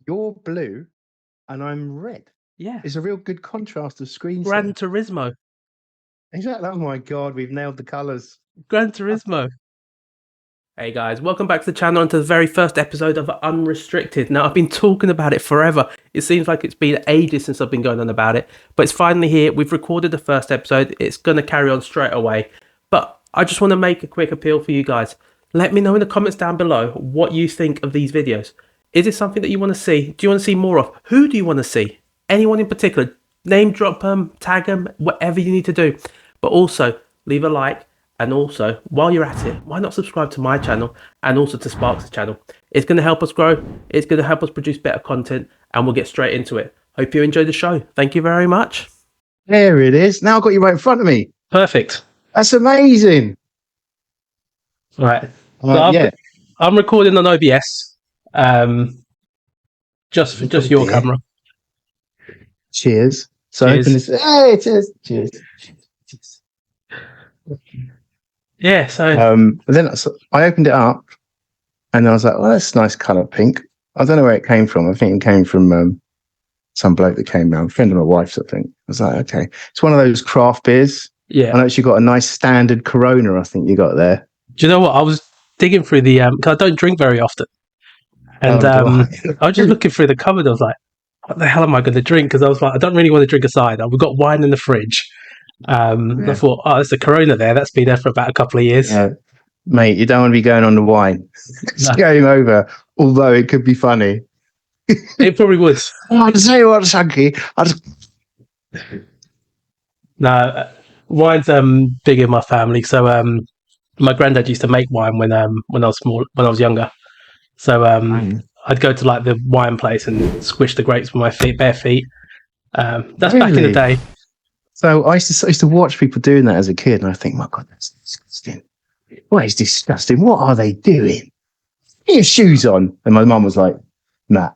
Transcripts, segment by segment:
You're blue and I'm red. Yeah. It's a real good contrast of screens. Gran Turismo. Exactly. Oh my God, we've nailed the colours. Gran Turismo. Hey guys, welcome back to the channel and to the very first episode of Unrestricted. Now, I've been talking about it forever. It seems like it's been ages since I've been going on about it, but it's finally here. We've recorded the first episode. It's going to carry on straight away. But I just want to make a quick appeal for you guys. Let me know in the comments down below what you think of these videos. Is it something that you want to see? Do you want to see more of? Who do you want to see? Anyone in particular? Name drop them, tag them, whatever you need to do. But also, leave a like. And also, while you're at it, why not subscribe to my channel and also to Sparks' channel? It's going to help us grow. It's going to help us produce better content. And we'll get straight into it. Hope you enjoyed the show. Thank you very much. There it is. Now I've got you right in front of me. Perfect. That's amazing. Right. So I'm recording on OBS. Just your camera. Cheers. So Cheers. open this. Hey, cheers. Cheers. Yeah, so then I opened it up and I was like, well, that's a nice colour pink. I don't know where it came from. I think it came from some bloke that came round, a friend of my wife's, I think. I was like, okay. It's one of those craft beers. Yeah. I know you got a nice standard Corona, I think you got there. Do you know what? I was digging through the, because I don't drink very often. And I was just looking through the cupboard. I was like, what the hell am I going to drink? Because I was like, I don't really want to drink a cider. We've got wine in the fridge. I thought, oh, there's a Corona there. That's been there for about a couple of years. Yeah. Mate, you don't want to be going on the wine. It's game over, although it could be funny. It probably would. I'll tell you what, Chunky. No, wine's big in my family. So my granddad used to make wine when I was small, when I was younger. So I'd go to like the wine place and squish the grapes with my bare feet. That's really? Back in the day. So I used to watch people doing that as a kid, and I think, my God, that's disgusting. What is disgusting? What are they doing? Put your shoes on. And my mum was like, nah.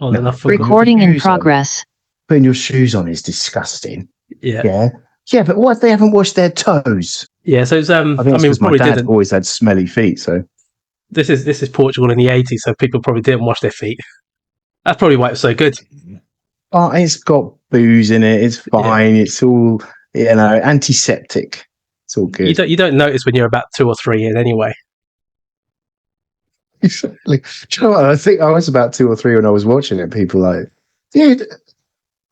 Oh, nah. Recording in progress. Putting your shoes on is disgusting. Yeah. Yeah, but what if they haven't washed their toes? Yeah, so it's, I mean, my dad always had smelly feet, so. This is Portugal in the 80s, so people probably didn't wash their feet. That's probably why it was so good. Oh, it's got booze in it. It's fine. Yeah. It's all, antiseptic. It's all good. You don't notice when you're about 2 or 3 in anyway. Exactly. Do you know what? I think I was about 2 or 3 when I was watching it. People like, dude,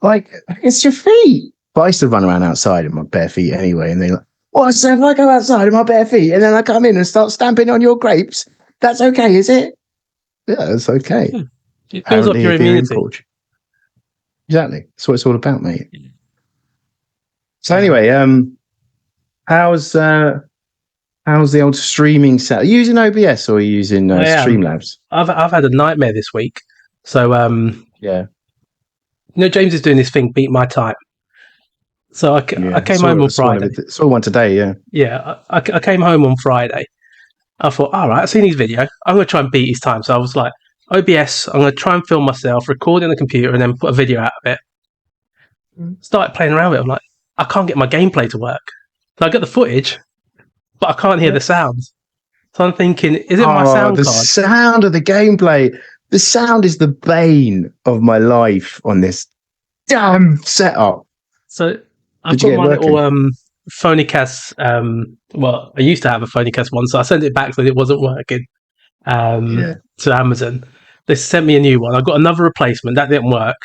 like, it's your feet. But I used to run around outside in my bare feet anyway. And they're like, what? So if I go outside in my bare feet and then I come in and start stamping on your grapes, that's okay, is it? Yeah, it's okay. It builds up your immunity. Exactly. That's what it's all about, mate. So anyway, how's the old streaming set? Are you using OBS or are you using Streamlabs? I've had a nightmare this week. So yeah. James is doing this thing, Beat My Time. So I came home on Friday. Saw one today, yeah. Yeah, I came home on Friday. I thought, all right, I've seen his video. I'm going to try and beat his time. So I was like, OBS, I'm going to try and film myself, record in the computer, and then put a video out of it. Started playing around with it. I'm like, I can't get my gameplay to work. So I get the footage, but I can't hear the sounds. So I'm thinking, is it my sound card? The sound of the gameplay. The sound is the bane of my life on this damn setup. So I've got my little Phonicast. Well, I used to have a Phonicast one, so I sent it back so it wasn't working to Amazon. They sent me a new one. I got another replacement. That didn't work.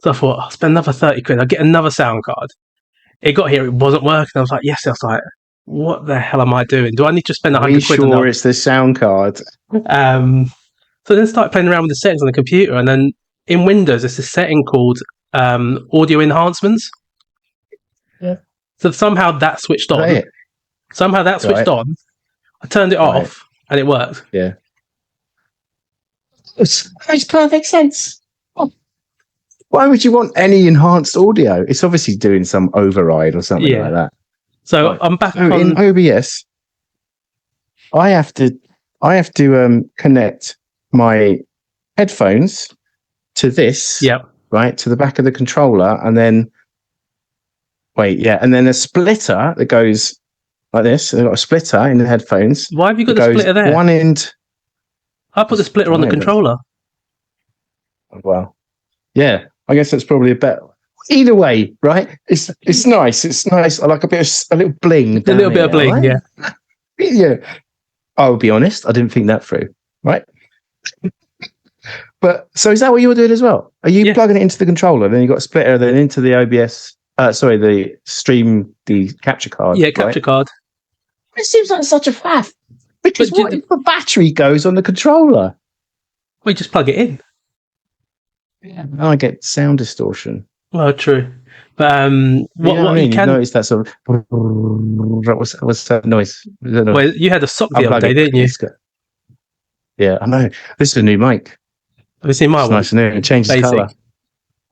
So I thought, I'll spend another 30 quid. I'll get another sound card. It got here. It wasn't working. I was like, yes. I was like, what the hell am I doing? Do I need to spend 100 quid? Are you sure it's the sound card? So then started playing around with the settings on the computer. And then in Windows, there's a setting called audio enhancements. Yeah. So somehow that switched on. On. I turned it off and it worked. Yeah. It makes perfect sense. Why would you want any enhanced audio? It's obviously doing some override or something like that. So I'm back in OBS. I have to connect my headphones to this. Yep. Right to the back of the controller, and then and then a splitter that goes like this. So they've got a splitter in the headphones. Why have you got the splitter there? One end. I put the splitter on the controller. Well, yeah, I guess that's probably a better. Either way, right? It's nice. It's nice. I like a little bling. A little bit of bling, right? yeah. Yeah. I'll be honest. I didn't think that through. Right. But so is that what you're doing as well? Are you plugging it into the controller? Then you got a splitter, then into the OBS. The stream, the capture card. Yeah, capture card. It seems like such a faff. Because But what if the battery goes on the controller? We just plug it in. Yeah, I get sound distortion. Well, true. But what I mean? you can notice that sort of what's that noise? Well, you had a sock the other day, didn't you? Yeah, I know. This is a new mic. Have you seen my It's one? nice and new. It changes Basic. colour.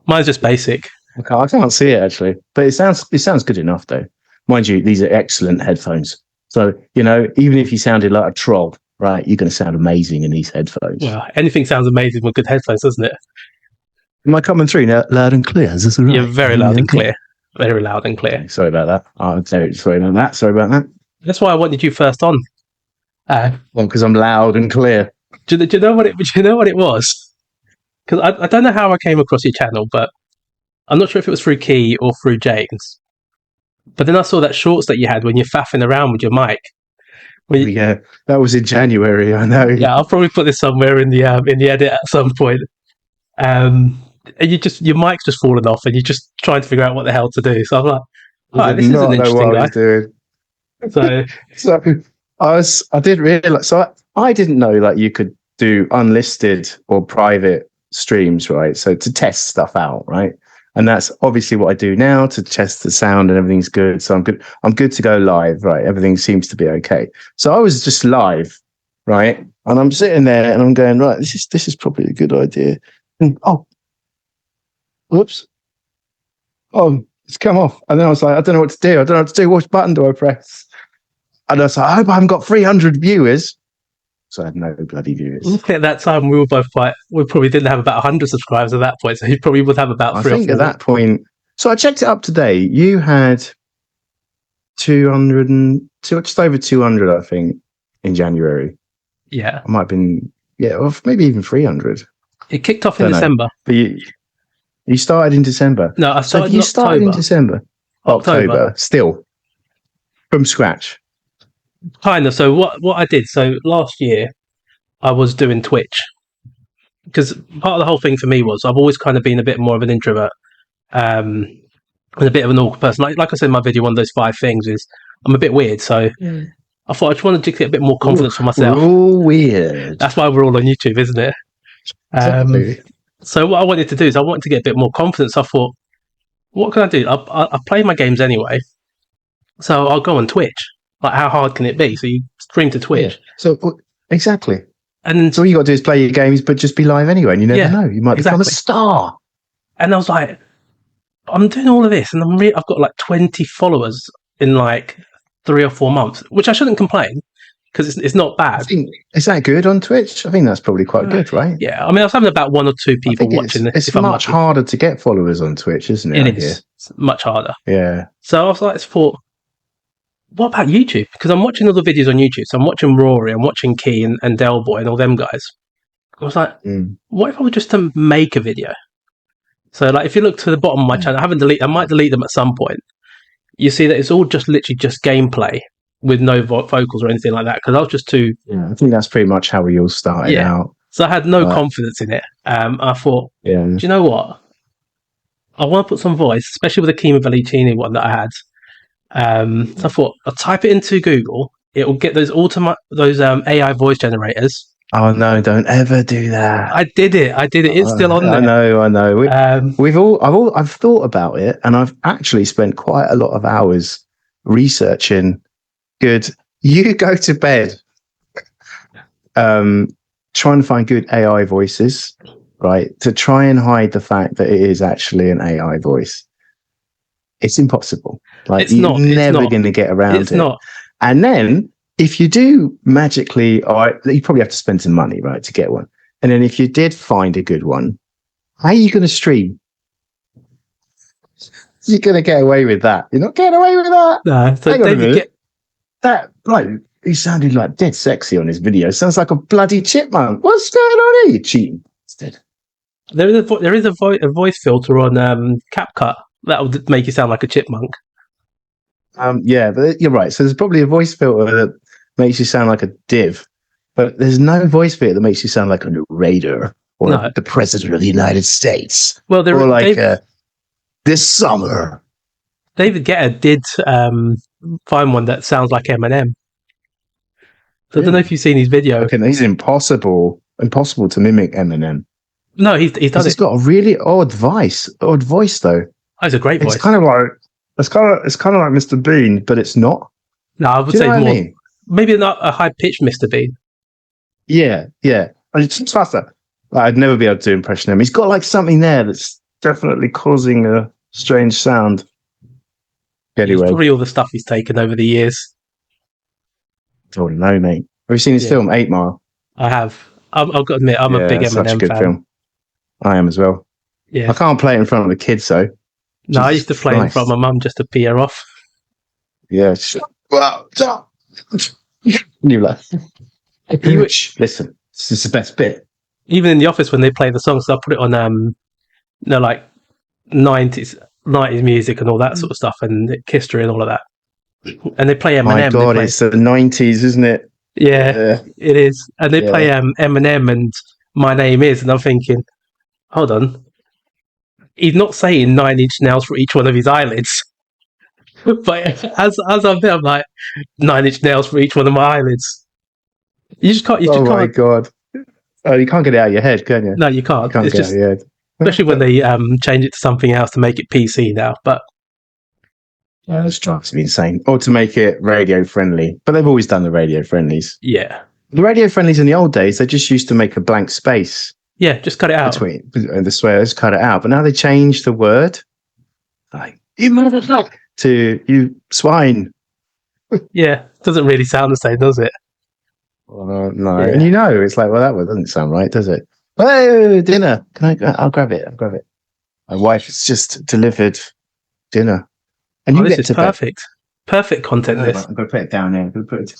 Mine's just basic. I can't see it actually, but it sounds good enough though. Mind you, these are excellent headphones. So even if you sounded like a troll, right, you're going to sound amazing in these headphones. Well, anything sounds amazing with good headphones, doesn't it? Am I coming through now, loud and clear? Is this all right? You're very loud and clear. Very loud and clear. Sorry about that. Sorry about that. That's why I wanted you first on. Well, because I'm loud and clear. Do you know what it was? Because I don't know how I came across your channel, but I'm not sure if it was through Key or through James. But then I saw that shorts that you had when you're faffing around with your mic. Yeah, that was in January. I know. Yeah, I'll probably put this somewhere in the edit at some point. And your mic's just fallen off, and you're just trying to figure out what the hell to do. So I'm like, all right, this is an interesting guy. So I didn't realize. So I didn't know that you could do unlisted or private streams, right? So to test stuff out, right? And that's obviously what I do now to test the sound and everything's good. So I'm good to go live, right? Everything seems to be okay. So I was just live, right? And I'm sitting there and I'm going, right, this is probably a good idea. And, whoops. Oh, it's come off. And then I was like, I don't know what to do. I don't know what to do. Which button do I press? And I was like, I hope I haven't got 300 viewers. So I had no bloody viewers. At that time, we probably didn't have about 100 subscribers at that point. So you probably would have about 3 or 4. I think at that point, so I checked it up today. You had 200 just over 200, I think, in January. Yeah. I might have been, or maybe even 300. It kicked off in December. But you started in December. No, I started in started in December. October, still. From scratch. Kind of. So what I did, so last year I was doing Twitch, because part of the whole thing for me was I've always kind of been a bit more of an introvert, and a bit of an awkward person. Like I said in my video, one of those 5 things is I'm a bit weird. So I thought I just wanted to get a bit more confidence for myself. We're all weird. That's why we're all on YouTube, isn't it? Exactly. So what I wanted to do is I wanted to get a bit more confidence. I thought, what can I do? I play my games anyway, so I'll go on Twitch. Like, how hard can it be? So you stream to Twitch. Yeah. So exactly. And so all you got to do is play your games, but just be live anyway, and you never know. You might become a star. And I was like, I'm doing all of this, and I've got like 20 followers in like 3 or 4 months, which I shouldn't complain, because it's not bad. Is that good on Twitch? I think that's probably quite good, right? Yeah, I mean, I was having about 1 or 2 people watching this. It's much harder to get followers on Twitch, isn't it? It is. It's much harder. Yeah. So I was like, what about YouTube? Because I'm watching all the videos on YouTube. So I'm watching Rory, I'm watching Key and Del Boy and all them guys. I was like, what if I were just to make a video? So like, if you look to the bottom of my channel, I might delete them at some point. You see that it's all literally just gameplay with no vocals or anything like that. Because I was just too. Yeah, I think that's pretty much how we all started out. So I had no confidence in it. I thought, do you know what? I want to put some voice, especially with the Kima Valentini one that I had. So I thought I'll type it into Google. It will get those AI voice generators. Oh no! Don't ever do that. I did it. It's still on there. I know. I've thought about it, and I've actually spent quite a lot of hours researching. Good. You go to bed, trying to find good AI voices, right? To try and hide the fact that it is actually an AI voice. It's impossible. Like, you're never going to get around it. It's not. And then if you do magically, you probably have to spend some money, right, to get one. And then if you did find a good one, how are you going to stream? You're going to get away with that. You're not getting away with that. No. So hang on a minute. That bloke, he sounded like dead sexy on his video. Sounds like a bloody chipmunk. What's going on here? You cheating bastard. There is a voice filter on CapCut that will make you sound like a chipmunk. Yeah, but you're right. So there's probably a voice filter that makes you sound like a div, but there's no voice filter that makes you sound like a narrator or No. the president of the United States. Well, or like this summer. David Guetta did find one that sounds like Eminem. So I don't know if you've seen his video. Okay, he's impossible to mimic Eminem. No, he's done it. He's got a really odd voice though. Oh, it's a great voice. It's kind of like Mr. Bean, but it's not. No, I would say more. Maybe not a high pitched Mr. Bean. Yeah. It's faster. I'd never be able to do impression of him. He's got like something there that's definitely causing a strange sound. Anyway, it's probably all the stuff he's taken over the years. I don't know, mate. Have you seen his film 8 Mile? I have. I've got to admit, I'm a big Eminem such a good fan. Film. I am as well. Yeah. I can't play it in front of the kids though. No, I used to play in front of my mum just to pee her off. Yeah. You like, listen, this is the best bit. Even in the office when they play the songs, I'll put it on like 90s music and all that sort of stuff, and history and all of that. And they play Eminem. My God, it's the 90s, isn't it? Yeah, it is. And they play Eminem and My Name Is, and I'm thinking, hold on, he's not saying 9 inch nails for each one of his eyelids. But as I'm there, I'm like, 9 inch nails for each one of my eyelids. You just can't. My God! Oh, you can't get it out of your head, can you? No, you can't. You can't it's get just, it out of your head. especially when they change it to something else to make it PC now. But yeah, that's drives me insane. Or to make it radio friendly, but they've always done the radio friendlies. Yeah, the radio friendlies in the old days, they just used to make a blank space. Yeah, just cut it out. Between the swears, cut it out. But now they changed the word, like you motherfucker, to you swine. Yeah, doesn't really sound the same, does it? No, yeah. And it's like, well, that one doesn't sound right, does it? Oh, dinner. I'll grab it. My wife has just delivered dinner. And you this is perfect. Perfect content, this. I'm going to put it down there. I'm going to put it...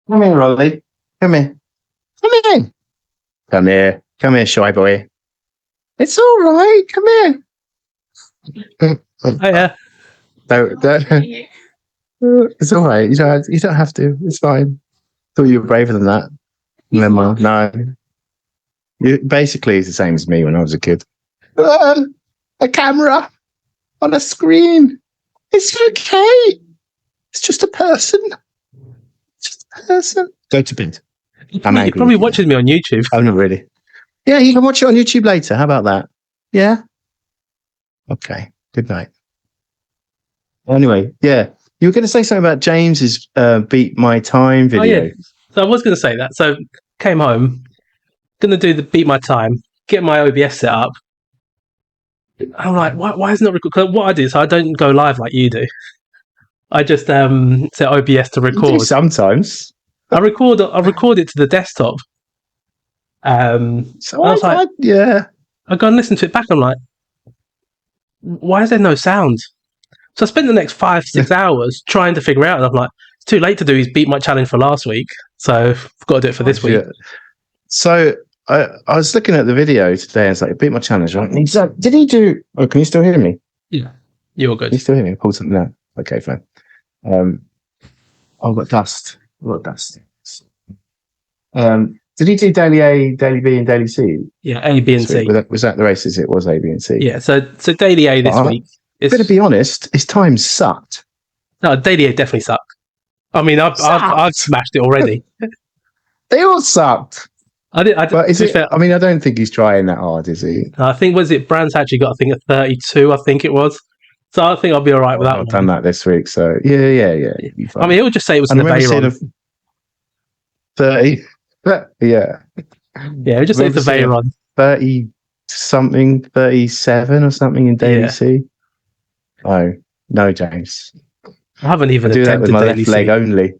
Come here, Rolly. Come here. Come here, shy boy. It's all right. Come here. Oh, yeah. Don't. It's all right. You don't have to. It's fine. Thought you were braver than that. No. Basically, it's the same as me when I was a kid. A camera on a screen. It's okay. It's just a person. Go to bed. You're probably watching me on YouTube. I'm not really. Yeah, you can watch it on YouTube later. How about that? Yeah. Okay. Good night. Anyway, yeah. You were going to say something about James's Beat My Time video. Oh, yeah. So I was going to say that. So came home, going to do the Beat My Time, get my OBS set up. I'm like, why isn't it recorded? Because what I do is I don't go live like you do. I just set OBS to record. Sometimes. I record it to the desktop. So I was like, yeah. I go and listen to it back. I'm like, why is there no sound? So I spent the next 5-6 hours trying to figure out, and I'm like, it's too late to do his Beat My Challenge for last week, so I've got to do it for this week. Yeah. So I was looking at the video today, and it's like, Beat My Challenge, right? And he's like, did he do... Oh, can you still hear me? Yeah. You're good. Can you still hear me? Pull something out. Okay, fine. I've got dust. Did he do Daily A, Daily B, and Daily C? Yeah, A, B, and C. Was that the races? It was A, B, and C. Yeah, so Daily A this week. To be honest, his time sucked. No, Daily A definitely sucked. I mean, I've smashed it already. They all sucked. I don't think he's trying that hard, is he? I think, Brand's actually got, I think, a 32, I think it was. So I think I'll be all right with that one. I've done that this week, so yeah. I mean, he'll just say it was an Aveyron. 30, yeah. Yeah, he'll just say it's a Aveyron. 30-something, 37 or something in Daily C. Oh, no, James. I haven't even do that with my left leg only.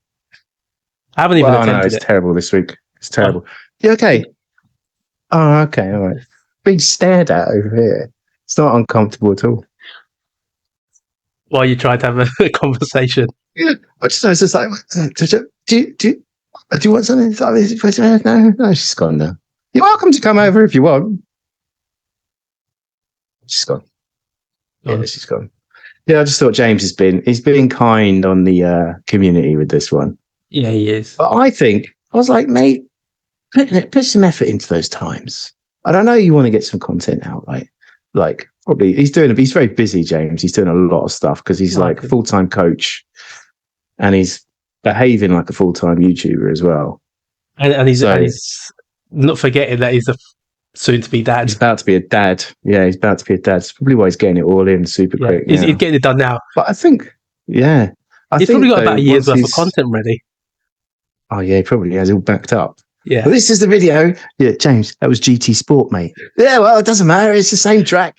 I haven't even attempted it. It's terrible this week. It's terrible. You okay? Oh, okay, all right. Being stared at over here. It's not uncomfortable at all. While you try to have a conversation. Yeah, I just like, do you want something? No, she's gone now. You're welcome to come over if you want. She's gone. Yeah, she's gone. Yeah, I just thought James he's been kind on the community with this one. Yeah, he is. But I was like, mate, put some effort into those times. And I know you want to get some content out, right? Like probably he's very busy, James. He's doing a lot of stuff because he's like a full-time coach and he's behaving like a full-time YouTuber as well. And he's not forgetting that he's a soon-to-be dad. He's about to be a dad. Yeah, he's about to be a dad. It's probably why he's getting it all in super quick. He's getting it done now. But I think, he's probably got about a year's worth of content ready. Oh, yeah, he probably has it all backed up. Yeah. Well, this is the video. Yeah, James, that was GT Sport, mate. Yeah, well, it doesn't matter. It's the same track.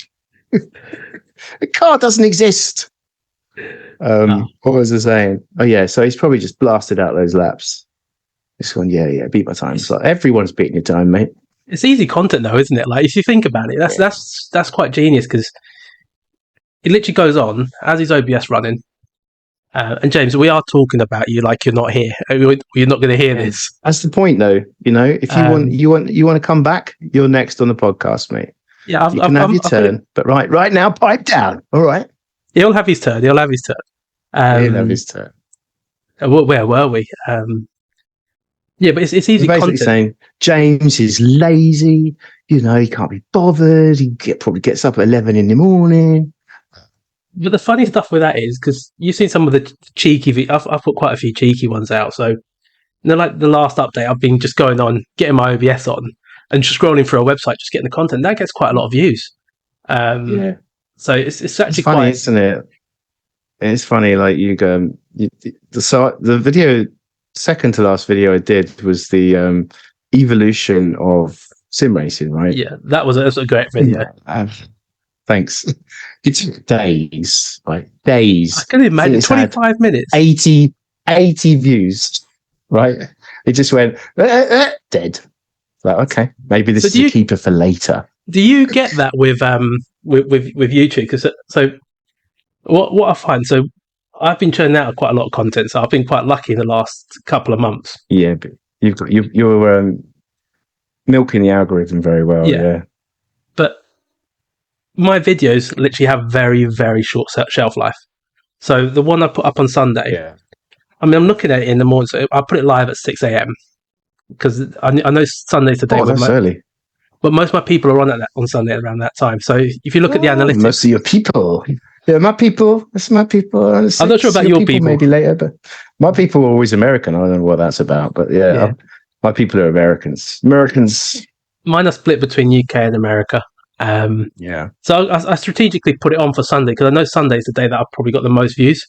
The car doesn't exist. What was I saying? Oh, yeah, so he's probably just blasted out those laps. He's gone, yeah, beat my time. It's like, everyone's beating your time, mate. It's easy content, though, isn't it? Like, if you think about it, that's quite genius because it literally goes on as his OBS running. And James, we are talking about you like you're not here. You're not going to hear this. That's the point, though. You know, if you want to come back, you're next on the podcast, mate. Yeah, you can have your turn, but right now, pipe down. All right. He'll have his turn. He'll have his turn. He'll have his turn. Where were we? Yeah, but it's easy. Basically content. Saying James is lazy. You know, he can't be bothered. Probably gets up at 11 in the morning. But the funny stuff with that is because you've seen some of the cheeky. I've put quite a few cheeky ones out. So, like the last update, I've been just going on, getting my OBS on, and just scrolling through a website, just getting the content. That gets quite a lot of views. Yeah. So it's actually funny, quite, isn't it? It's funny. Like the video, second to last video I did was the evolution of sim racing, right? Yeah, that was a great video. Thanks. It took days, like days. I can imagine 25 minutes. 80 views, right? It just went dead. Like, okay, maybe this is a keeper for later. Do you get that with YouTube? Because so what I find, so I've been churning out quite a lot of content, so I've been quite lucky in the last couple of months. Yeah, but you're milking the algorithm very well. Yeah. But my videos literally have very, very short shelf life. So the one I put up on Sunday, I mean, I'm looking at it in the morning, so I put it live at 6 a.m. because I know Sunday's the day. Oh, that's early. But most of my people are on Sunday around that time. So if you look at the analytics, most of your people, my people. That's my people. I'm not sure about your people. Maybe later, but my people are always American. I don't know what that's about, but my people are Americans. Mine are split between UK and America. So I strategically put it on for Sunday because I know Sunday's the day that I've probably got the most views.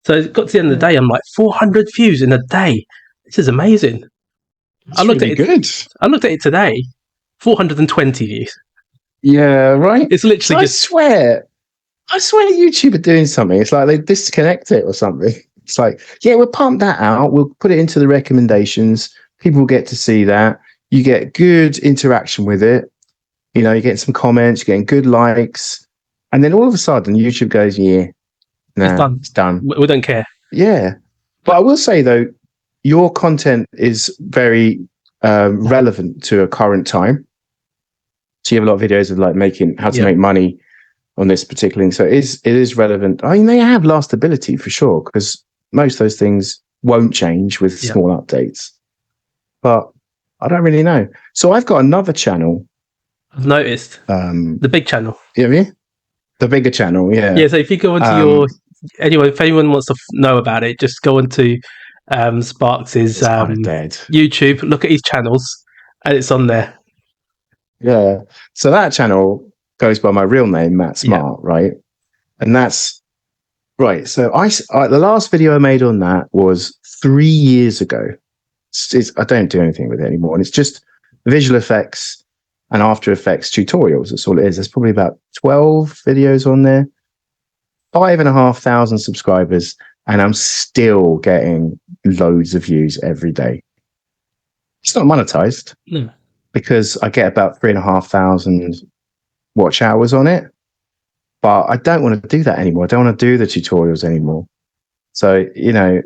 So it got to the end of the day, I'm like 400 views in a day. This is amazing. I looked at it today. 420 views. Yeah, right. It's literally. I swear YouTube are doing something. It's like they disconnect it or something. It's like, yeah, we'll pump that out. We'll put it into the recommendations. People get to see that. You get good interaction with it. You know, you get some comments, you're getting good likes, and then all of a sudden YouTube goes, it's done. We don't care. Yeah. But I will say though, your content is very relevant to a current time. So you have a lot of videos of like how to make money on this particular thing. So it is relevant. I mean, they have lastability for sure, because most of those things won't change with small updates. But I don't really know. So I've got another channel. I've noticed. The big channel. Yeah, the bigger channel, yeah. Yeah, so if you go into if anyone wants to know about it, just go into Sparks's YouTube, look at his channels, and it's on there. Yeah. So that channel goes by my real name, Matt Smart, right? And that's right. So the last video I made on that was 3 years ago. I don't do anything with it anymore. And it's just visual effects and After Effects tutorials. That's all it is. There's probably about 12 videos on there, 5,500 subscribers, and I'm still getting loads of views every day. It's not monetized because I get about 3,500 watch hours on it, but I don't want to do that anymore. I don't want to do the tutorials anymore. So, you know,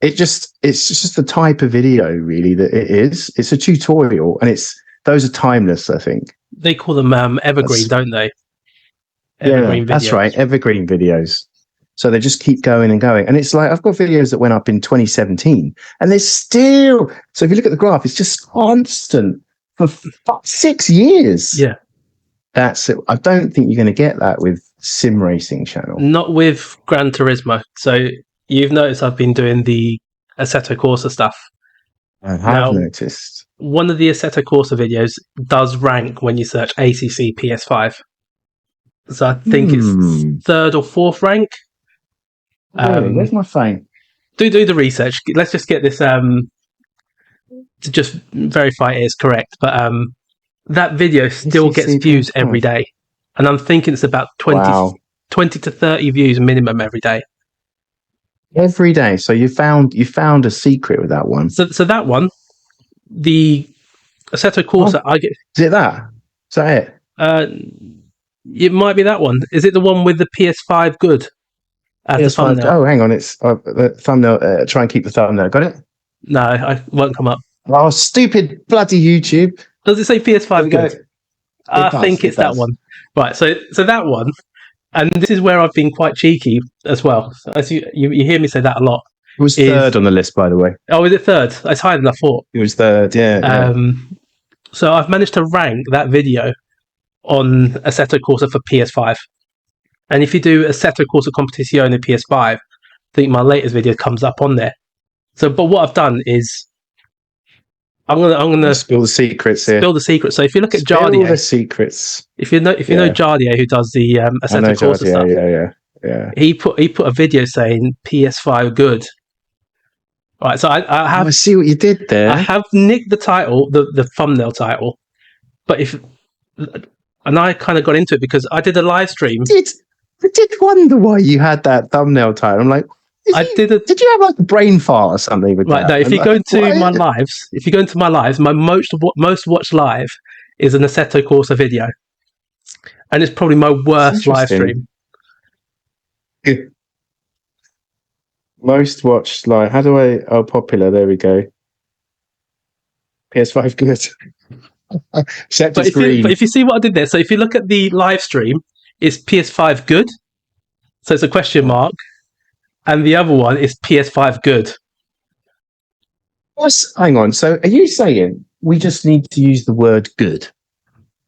it's just the type of video really that it is. It's a tutorial and it those are timeless, I think. They call them evergreen, don't they? Evergreen videos. That's right, evergreen videos. So they just keep going and going. And it's like, I've got videos that went up in 2017 and they're still, so if you look at the graph, it's just constant for 6 years. Yeah. That's it. I don't think you're going to get that with sim racing channel. Not with Gran Turismo. So you've noticed I've been doing the Assetto Corsa stuff. I have noticed. One of the Assetto Corsa videos does rank when you search ACC PS5. So I think it's third or fourth rank. Really? Where's my phone? Do the research. Let's just get this to just verify it is correct. But that video still gets views every day. And I'm thinking it's about 20 to 30 views minimum every day. Every day. So you found a secret with that one. So that one, the Assetto Corsa, I get. Is it that? Is that it? It might be that one. Is it the one with the PS5 good? The thumbnail? Oh, hang on. It's the thumbnail. Try and keep the thumbnail. Got it? No, I won't come up. Oh, stupid bloody YouTube. Does it say PS5 good? I think it's that one. Right, so that one, and this is where I've been quite cheeky as well. As you hear me say that a lot. It was third on the list, by the way. Oh, is it third? It's higher than I thought. It was third, yeah. So I've managed to rank that video on Assetto Corsa for PS5. And if you do Assetto Corsa Competizione PS5, I think my latest video comes up on there. So, but what I've done is I'm gonna spill the secrets here. Spill the secrets. So if you look at Jardier, spill the secrets. If you know Jardier, who does the Assetto Corsa stuff, yeah. He put a video saying PS5 good. Right, so I have. I see what you did there. I have nicked the title, the thumbnail title, but and I kind of got into it because I did a live stream. I did wonder why you had that thumbnail title. I'm like, did you have like a brain fart or something with that? No, if you go into my lives, my most watched live is an Assetto Corsa video, and it's probably my worst live stream. Most watched live. How do I? Oh, popular. There we go. PS5 good. Except it's green. But if you see what I did there, so if you look at the live stream, it's PS5 good. So it's a question mark. And the other one is PS5 good. Hang on. So are you saying we just need to use the word good?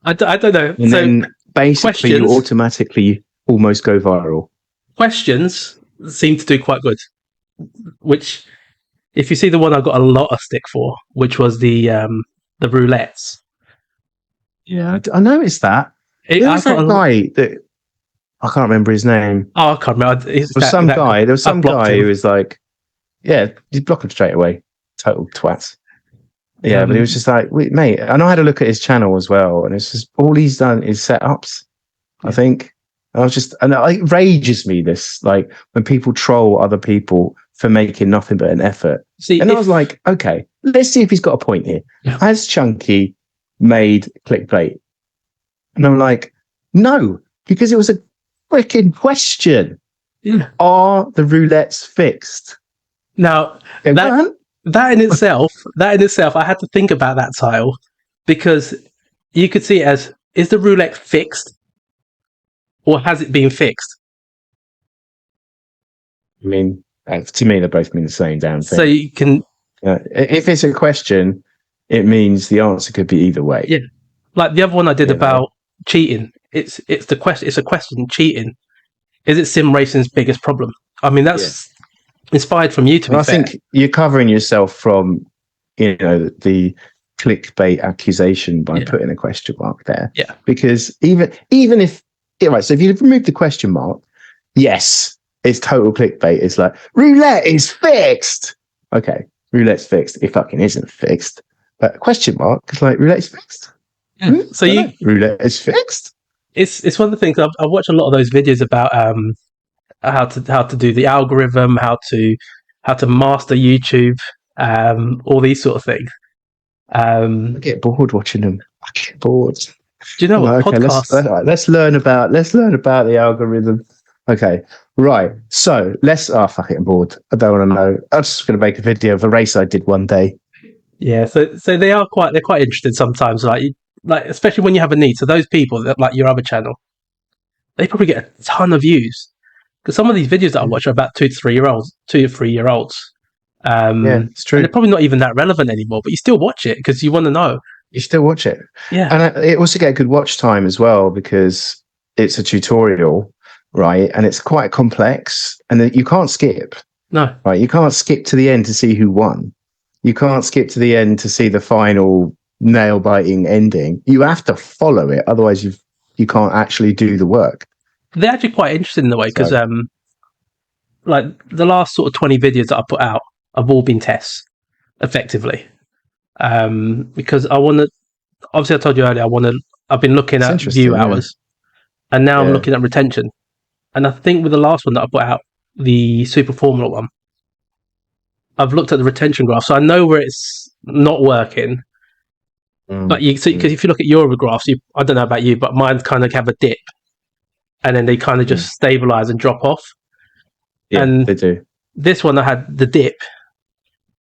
I don't know. And then basically you automatically almost go viral. Questions seem to do quite good. Which, if you see the one I got a lot of stick for, which was the roulettes. Yeah, I noticed that. There was that guy that I can't remember his name. Oh, I can't remember. There was some guy who was like, yeah, you block him straight away. Total twat. Yeah, but he was just like, wait, mate. And I had a look at his channel as well, and it's just all he's done is setups. I think. And it rages me this, like when people troll other people for making nothing but an effort. I was like, okay, let's see if he's got a point here. Yeah. Has Chunky made clickbait? And I'm like, no, because it was a freaking question. Yeah. Are the roulettes fixed? Now, that in itself, I had to think about that title because you could see it as, is the roulette fixed or has it been fixed? I mean, to me, they both mean the same damn thing. So you can... if it's a question, it means the answer could be either way. Yeah. Like the other one I did about cheating. It's a question, cheating. Is it sim racing's biggest problem? I mean, that's inspired from you, to be fair. I think you're covering yourself from, the clickbait accusation by putting a question mark there. Yeah. Because even if, so if you remove the question mark, yes, it's total clickbait. It's like, roulette is fixed. Okay, roulette's fixed. It fucking isn't fixed. But question mark is like, roulette's fixed. Yeah. So roulette is fixed. It's one of the things I watch a lot of those videos about how to do the algorithm, how to master YouTube, all these sort of things. I get bored watching them. I get bored. Do you know what podcasts? Let's learn about the algorithm. Okay, right. So fuck it, I'm bored. I don't want to know. I'm just going to make a video of a race I did one day. Yeah, so they're quite interested sometimes, like especially when you have a need. So those people that like your other channel, they probably get a ton of views because some of these videos that I watch are about 2 to 3 year olds. Yeah, it's And they're true. probably not even that relevant anymore, but you still watch it because you want to know. You still watch it. Yeah. And it also get a good watch time as well because it's a tutorial, right? And it's quite complex and you can't skip, No. right? You can't skip to the end to see who won. You can't skip to the end to see the final nail-biting ending. You have to follow it. Otherwise, you can't actually do the work. They're actually quite interested in a way because, like the last sort of 20 videos that I put out have all been tests, effectively. Because I want to, obviously I told you earlier, I've been looking It's at interesting, view yeah. hours and now I'm Yeah. looking at retention. And I think with the last one that I put out, the Super Formula one, I've looked at the retention graph, so I know where it's not working. But because if you look at your graphs, I don't know about you, but mine kind of have a dip, and then they kind of just stabilize and drop off. Yeah, and they do. This one I had the dip,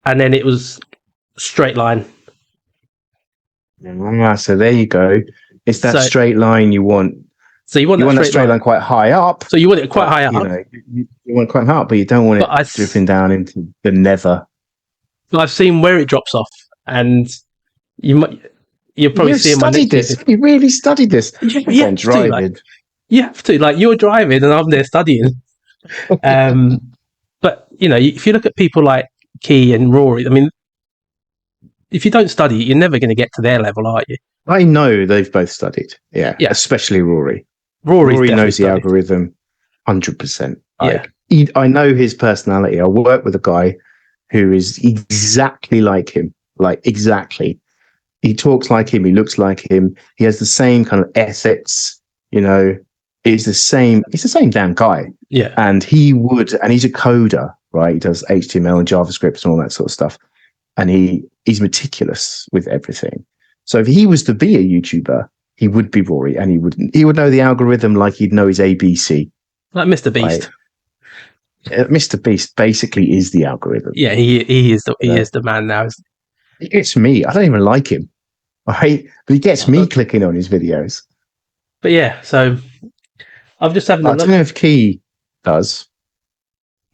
and then it was straight line. So there you go. It's that straight line you want. So you want that straight line quite high up. So you want it quite high up. You want it quite high up, but you don't want it dripping down into the nether. But I've seen where it drops off, and you'll probably see my next this. You really studied this. You have driving. You have to. Like you're driving, and I'm there studying. But if you look at people like Key and Rory, I mean, if you don't study, you're never going to get to their level, are you? I know they've both studied. Yeah. Especially Rory. Rory knows the algorithm 100%. I know his personality. I work with a guy who is exactly like him. Like, exactly. He talks like him. He looks like him. He has the same kind of ethics, He's the same damn guy. Yeah. And he's a coder, right? He does HTML and JavaScript and all that sort of stuff. And he's meticulous with everything. So if he was to be a YouTuber, he would be Rory, and he would know the algorithm like he'd know his ABC. Like Mr. Beast. Right? Mr. Beast basically is the algorithm. Yeah, he is the man now. He gets me. I don't even like him. But he gets me clicking on his videos. But yeah, so I'm just having a look. I don't know if Key does.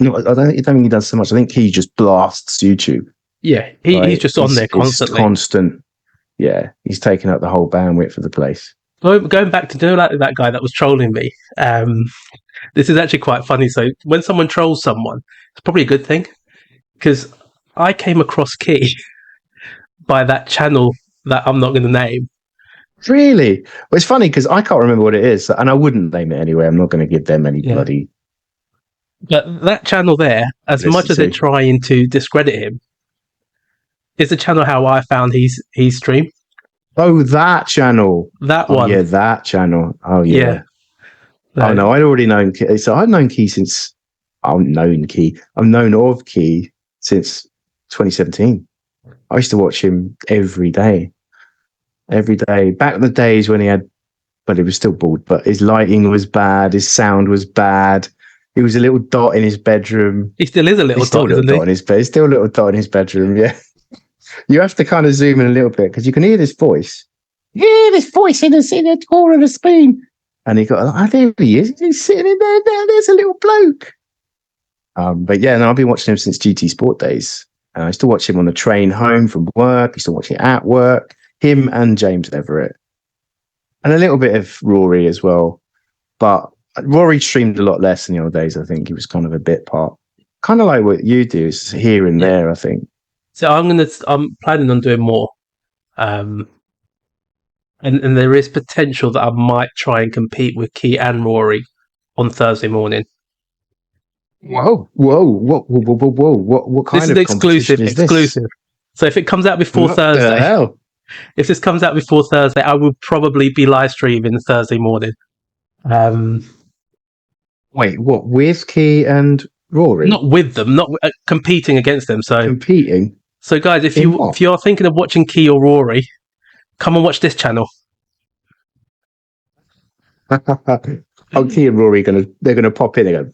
No, I don't think he does so much. I think Key just blasts YouTube. Yeah, he's just on there constantly. Constant. Yeah, he's taking up the whole bandwidth of the place. Going back to that guy that was trolling me, this is actually quite funny. So when someone trolls someone, it's probably a good thing because I came across Key by that channel that I'm not going to name. Really? Well, it's funny because I can't remember what it is, and I wouldn't name it anyway. I'm not going to give them any bloody... But that channel there, as much as they're trying to discredit him, is the channel how I found his stream. Oh, that channel. That one. Yeah, that channel. Oh, yeah. No. Oh, no, I'd already known Key. So I've known Key since... I've known of Key since 2017. I used to watch him every day. Every day. Back in the days when he was still bald, but his lighting was bad, his sound was bad. He was a little dot in his bedroom. He still is a little dot in his bed. He's still a little dot in his bedroom, yeah. You have to kind of zoom in a little bit because you can hear this voice. Yeah, this voice in the corner of the screen. And there he is. He's sitting in there. There's a little bloke. But yeah, I've been watching him since GT Sport days. I used to watch him on the train home from work. I used to watch it at work. Him and James Everett. And a little bit of Rory as well. But Rory streamed a lot less in the old days, I think. He was kind of a bit part. Kind of like what you do, is here and there, I think. So I'm planning on doing more. And there is potential that I might try and compete with Key and Rory on Thursday morning. Whoa. What kind of exclusive is exclusive. So if it comes out before Thursday. The hell? If this comes out before Thursday, I will probably be live streaming Thursday morning. Wait, what? With Key and Rory? Not with them, not competing against them. So competing. So guys, if you're thinking of watching Key or Rory, come and watch this channel. Key and Rory they're gonna pop in. They go,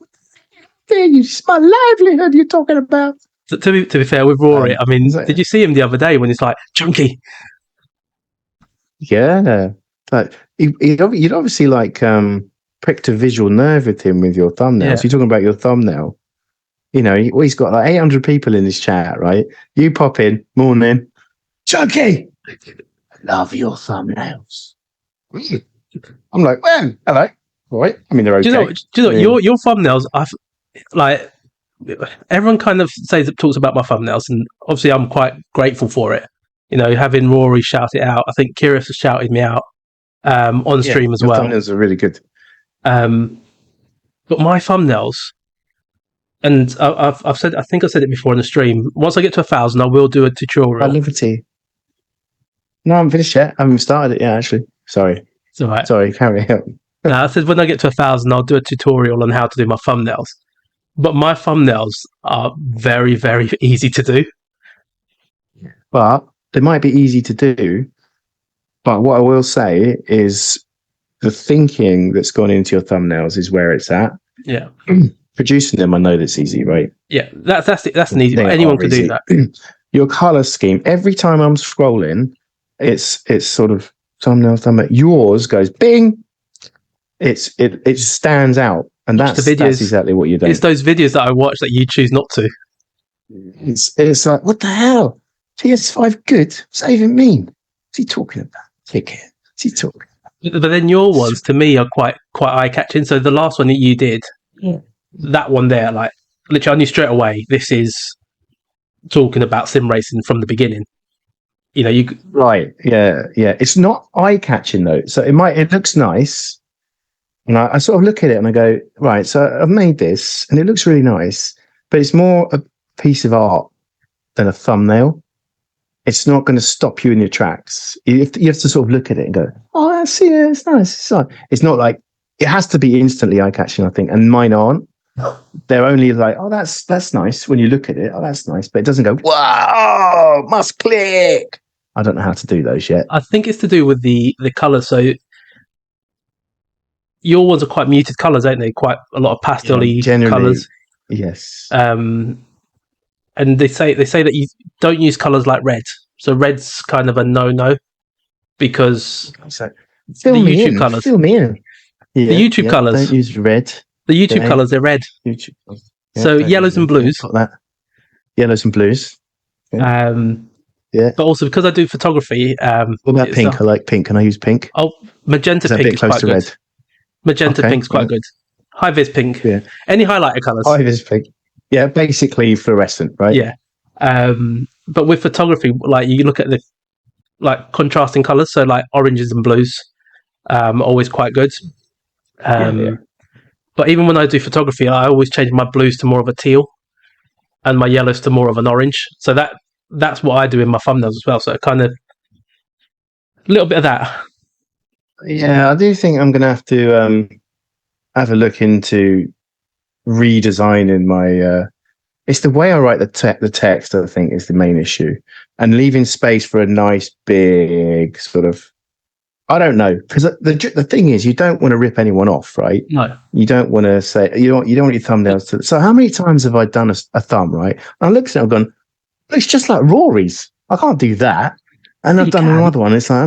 "It's my livelihood you're talking about." To be fair with Rory, I mean, is that- did you see him the other day when he's like chunky? Yeah, like you'd obviously like pricked a visual nerve with him with your thumbnails. Yeah. You're talking about your thumbnail. You know, he's got like 800 people in his chat, right? You pop in, morning, Chunky. I love your thumbnails. I'm like, well, hello. All right. I mean, they're okay. Do you know your thumbnails? Like everyone kind of talks about my thumbnails, and obviously I'm quite grateful for it. You know, having Rory shout it out. I think Kyrus has shouted me out on stream as your well. Thumbnails are really good. But my thumbnails, and I've said, I think I said it before in the stream. Once I get to 1,000, I will do a tutorial. Liberty. No, I'm finished yet. I haven't started it yet, actually. Sorry. It's all right. Sorry, carry on. No, I said when I get to 1,000, I'll do a tutorial on how to do my thumbnails. But my thumbnails are very, very easy to do. But they might be easy to do. But what I will say is the thinking that's gone into your thumbnails is where it's at. Yeah. Producing them, I know that's easy, right? Yeah, that's an easy. They Anyone are can easy. do that. Your color scheme. Every time I'm scrolling, it's sort of thumbnail. Yours goes bing. It stands out, and Watch that's the videos. that's exactly what you're doing. It's those videos that I watch that you choose not to. It's like, what the hell? PS5 good? What's that even mean? What's he talking about? Take care. What's he talking about? But then your ones, to me, are quite eye catching. So the last one that you did, that one there, like literally, I knew straight away this is talking about sim racing from the beginning. You know, Right? Yeah. It's not eye catching though. So it looks nice, and I sort of look at it and I go, right. So I've made this, and it looks really nice, but it's more a piece of art than a thumbnail. It's not going to stop you in your tracks. You have to sort of look at it and go, oh, I see it. It's nice. It's nice. It's not like it has to be instantly eye catching, I think. And mine aren't. They're only like, oh, that's nice. When you look at it, oh, that's nice. But it doesn't go, whoa, must click. I don't know how to do those yet. I think it's to do with the colours. So your ones are quite muted colours, aren't they? Quite a lot of pastel-y colours. Yes. And they say that you don't use colours like red. So red's kind of a no because So, the YouTube colours. Fill me in. Yeah, the YouTube colours. Don't use red. The YouTube colours, they're red. YouTube. So yellows and blues. Got that. Yellows and blues. Yeah. But also because I do photography. What about pink? I like pink. Can I use pink? Oh, magenta pink is quite good. Red? Magenta pink's quite good. High vis pink. Yeah. Any highlighter colours? High vis pink. Yeah, basically fluorescent, right? Yeah. But with photography, like you look at the like contrasting colours, so like oranges and blues, always quite good. But even when I do photography, I always change my blues to more of a teal, and my yellows to more of an orange. So that's what I do in my thumbnails as well. So kind of a little bit of that. Yeah, I do think I'm going to have a look into redesigning my. It's the way I write the text. I think is the main issue, and leaving space for a nice big sort of. I don't know, because the thing is, you don't want to rip anyone off, right? No, you don't want to say you don't want your thumbnails to. So how many times have I done a thumb, right? And I looked at it, I've gone, it's just like Rory's. I can't do that. And I've done another one. It's like,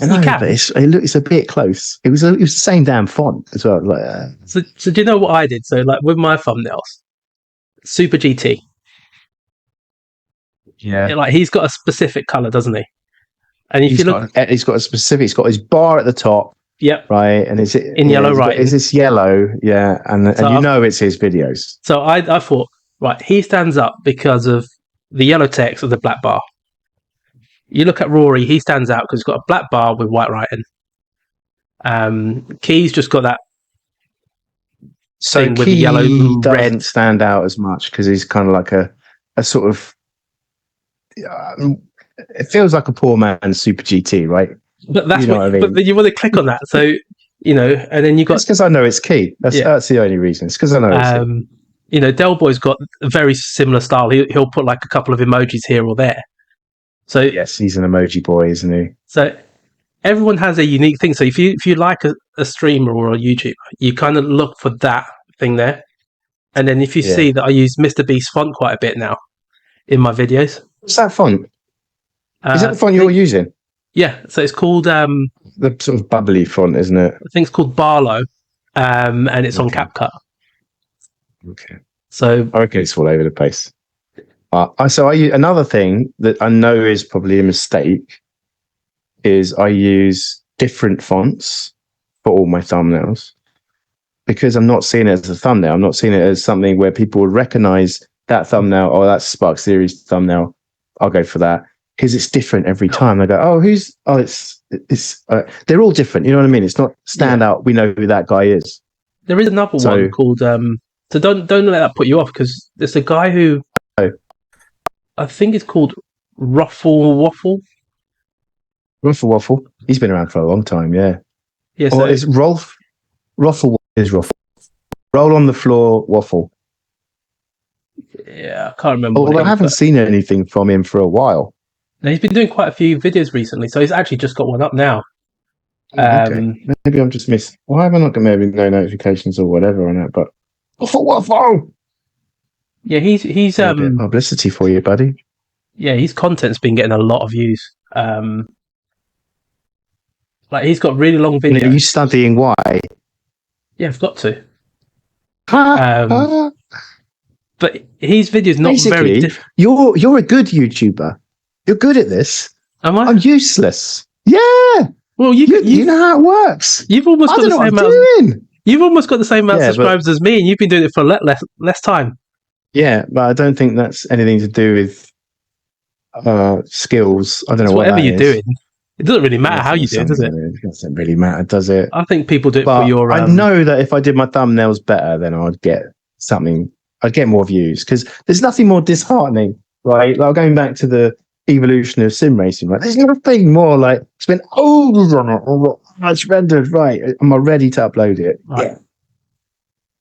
I know, but it's a bit close. It was the same damn font as well. Like, so do you know what I did? So like with my thumbnails, Super GT. Yeah, like he's got a specific color, doesn't he? And if you look, he's got a specific. He's got his bar at the top. Yep. Right, and is it in yellow? Right, is this yellow? Yeah, and you know it's his videos. So I thought, right, he stands up because of the yellow text of the black bar. You look at Rory, he stands out because he's got a black bar with white writing. Key's just got that. So with yellow and doesn't red stand out as much because he's kind of like a sort of. It feels like a poor man's Super GT, right? But that's what I mean. But you want to click on that, so you know, and then you got. It's because I know it's Key. That's the only reason. It's because I know it's Key. You know, Del Boy's got a very similar style. He'll put like a couple of emojis here or there. So yes, he's an emoji boy, isn't he? So everyone has a unique thing. So if you like a streamer or a YouTuber, you kind of look for that thing there. And then if you see that I use Mr. Beast font quite a bit now, in my videos. What's that font? Is that the font I you're think- using? Yeah, so it's called The sort of bubbly font, isn't it? I think it's called Barlow, and it's on Okay. CapCut. Okay. So I reckon it's all over the place. Another thing that I know is probably a mistake is I use different fonts for all my thumbnails because I'm not seeing it as a thumbnail. I'm not seeing it as something where people would recognize that thumbnail. Oh, that's Spark Series thumbnail. I'll go for that because it's different every time. I go, they're all different. You know what I mean? It's not stand out. We know who that guy is. there is another one called so don't let that put you off because there's a guy who I think it's called Ruffle Waffle. Ruffle Waffle. He's been around for a long time. Yeah. Yeah. Or is Rolf? Ruffle is Ruffle. Roll on the floor, Waffle. Yeah, I can't remember. Although I haven't seen anything from him for a while. Now, he's been doing quite a few videos recently, so he's actually just got one up now. Okay. Maybe I'm just missing. Why have I not got maybe no notifications or whatever on it? But Waffle. Yeah, he's a bit of publicity for you, buddy. Yeah, his content's been getting a lot of views. Like he's got really long videos. Are you studying why? Yeah, I've got to. But his videos not very different. You're a good YouTuber. You're good at this. Am I? I'm useless. Yeah. Well, you know how it works. You've almost got the same amount. You've almost got the same amount of subscribers as me, and you've been doing it for less time. Yeah, but I don't think that's anything to do with skills. I don't know what whatever you're doing. It doesn't really matter how you do it, does it? It doesn't really matter, does it? I think people do it for your. I know that if I did my thumbnails better, then I'd get something. I'd get more views because there's nothing more disheartening, right? Like going back to the evolution of sim racing, right? There's nothing more like spend hours on it, or much rendered, right? Am I ready to upload it? Right. Yeah.